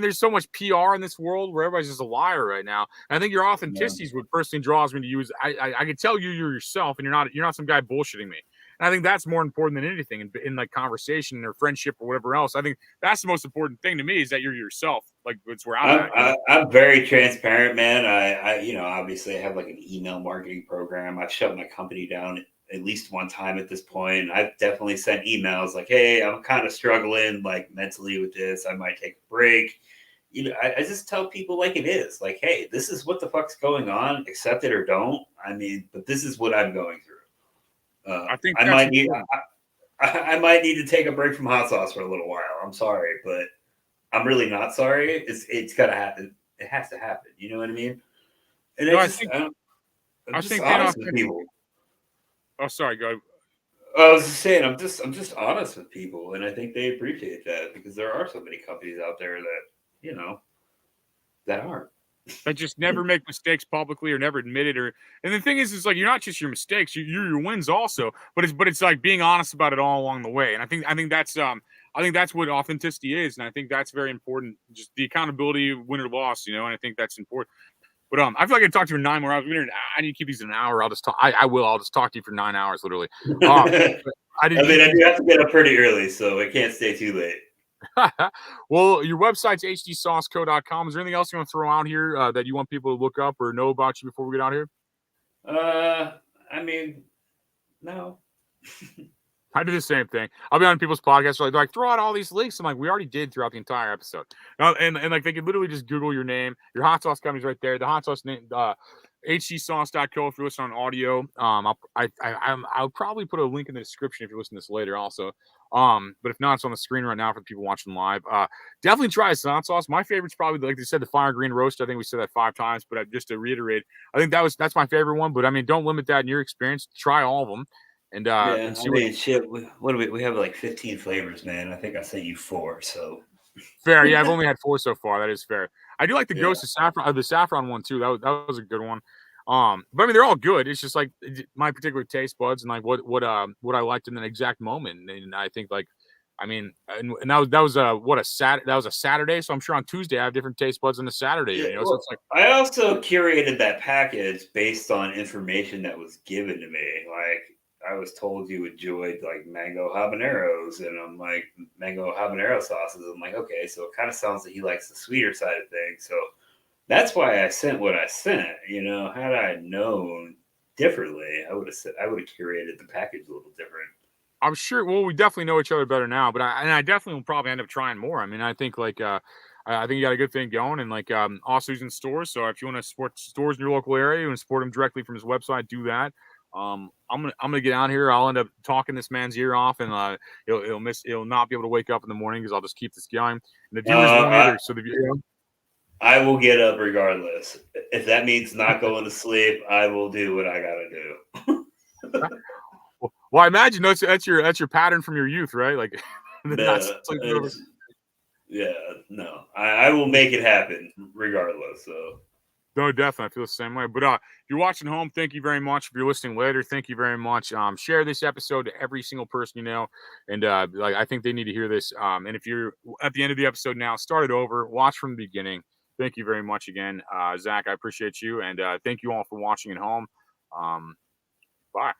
there's so much PR in this world where everybody's just a liar right now. And I think your authenticity is what personally draws me to you. Is I can tell you're yourself, and you're not some guy bullshitting me. And I think that's more important than anything in like conversation or friendship or whatever else. I think that's the most important thing to me, is that you're yourself. Like it's where I'm at. I'm very transparent, man. I obviously I have like an email marketing program. I've shut my company down at least one time at this point. And I've definitely sent emails like, hey, I'm kind of struggling like mentally with this. I might take a break. I just tell people like it is. Like, hey, this is what the fuck's going on. Accept it or don't. I mean, but this is what I'm going through. I think I might need to take a break from hot sauce for a little while. I'm sorry, but I'm really not sorry. It's gotta happen. It has to happen. You know what I mean? And No, I'm just honest with people. Oh, sorry, go ahead. I was just saying, I'm just honest with people, and I think they appreciate that because there are so many companies out there that that aren't. That just never make mistakes publicly or never admit it. And the thing is like you're not just your mistakes, you're your wins also. But it's like being honest about it all along the way. And I think that's what authenticity is, and I think that's very important. Just the accountability, win or loss, and I think that's important. But I feel like I could talk to you for 9 more hours. I need to keep these in an hour. I'll just talk. I'll just talk to you for 9 hours, literally. I do have to get up pretty early, so I can't stay too late. Well, your website's hdsauceco.com. Is there anything else you want to throw out here that you want people to look up or know about you before we get out here? I mean, no. I do the same thing. I'll be on people's podcasts. They're like, throw out all these links. I'm like, we already did throughout the entire episode. And like they could literally just Google your name. Your hot sauce company's right there. The hot sauce name, hdsauce.co if you're listening on audio. I'll probably put a link in the description if you listen to this later also. But if not, it's on the screen right now for people watching live. Definitely try this hot sauce. My favorite's probably, like they said, the fire green roast. I think we said that 5 times, but just to reiterate, I think that's my favorite one. But I mean, don't limit that in your experience. Try all of them. And and see shit. What do we have like 15 flavors, man. I think I sent you 4, so fair. Yeah, I've only had 4 so far. That is fair. I do like the ghost of saffron, the saffron one too. That was a good one. But I mean, they're all good. It's just like my particular taste buds and like what I liked in an exact moment. And I think like, I mean, and that was a Saturday. So I'm sure on Tuesday I have different taste buds than a Saturday. Yeah, So it's like I also curated that package based on information that was given to me. Like I was told you enjoyed like mango habaneros, and I'm like mango habanero sauces. I'm like, okay, so it kind of sounds like he likes the sweeter side of things. So that's why I sent what I sent. Had I known differently, I would have curated the package a little different. I'm sure. Well, we definitely know each other better now, but I definitely will probably end up trying more. I mean, I think like I think you got a good thing going, and like also he's in stores. So if you want to support stores in your local area, you want to support him directly from his website, do that. I'm gonna get out here. I'll end up talking this man's ear off, and he'll not be able to wake up in the morning because I'll just keep this going. And the viewers won't either. So the viewers. I will get up regardless. If that means not going to sleep, I will do what I gotta do. Well, I imagine that's your pattern from your youth, right? Like, no, I will make it happen regardless. So. No, definitely. I feel the same way. But if you're watching home, thank you very much. If you're listening later, thank you very much. Share this episode to every single person you know. And I think they need to hear this. And if you're at the end of the episode now, start it over. Watch from the beginning. Thank you very much again. Zach, I appreciate you. And thank you all for watching at home. Bye.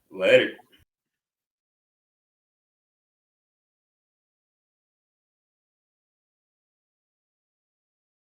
Later.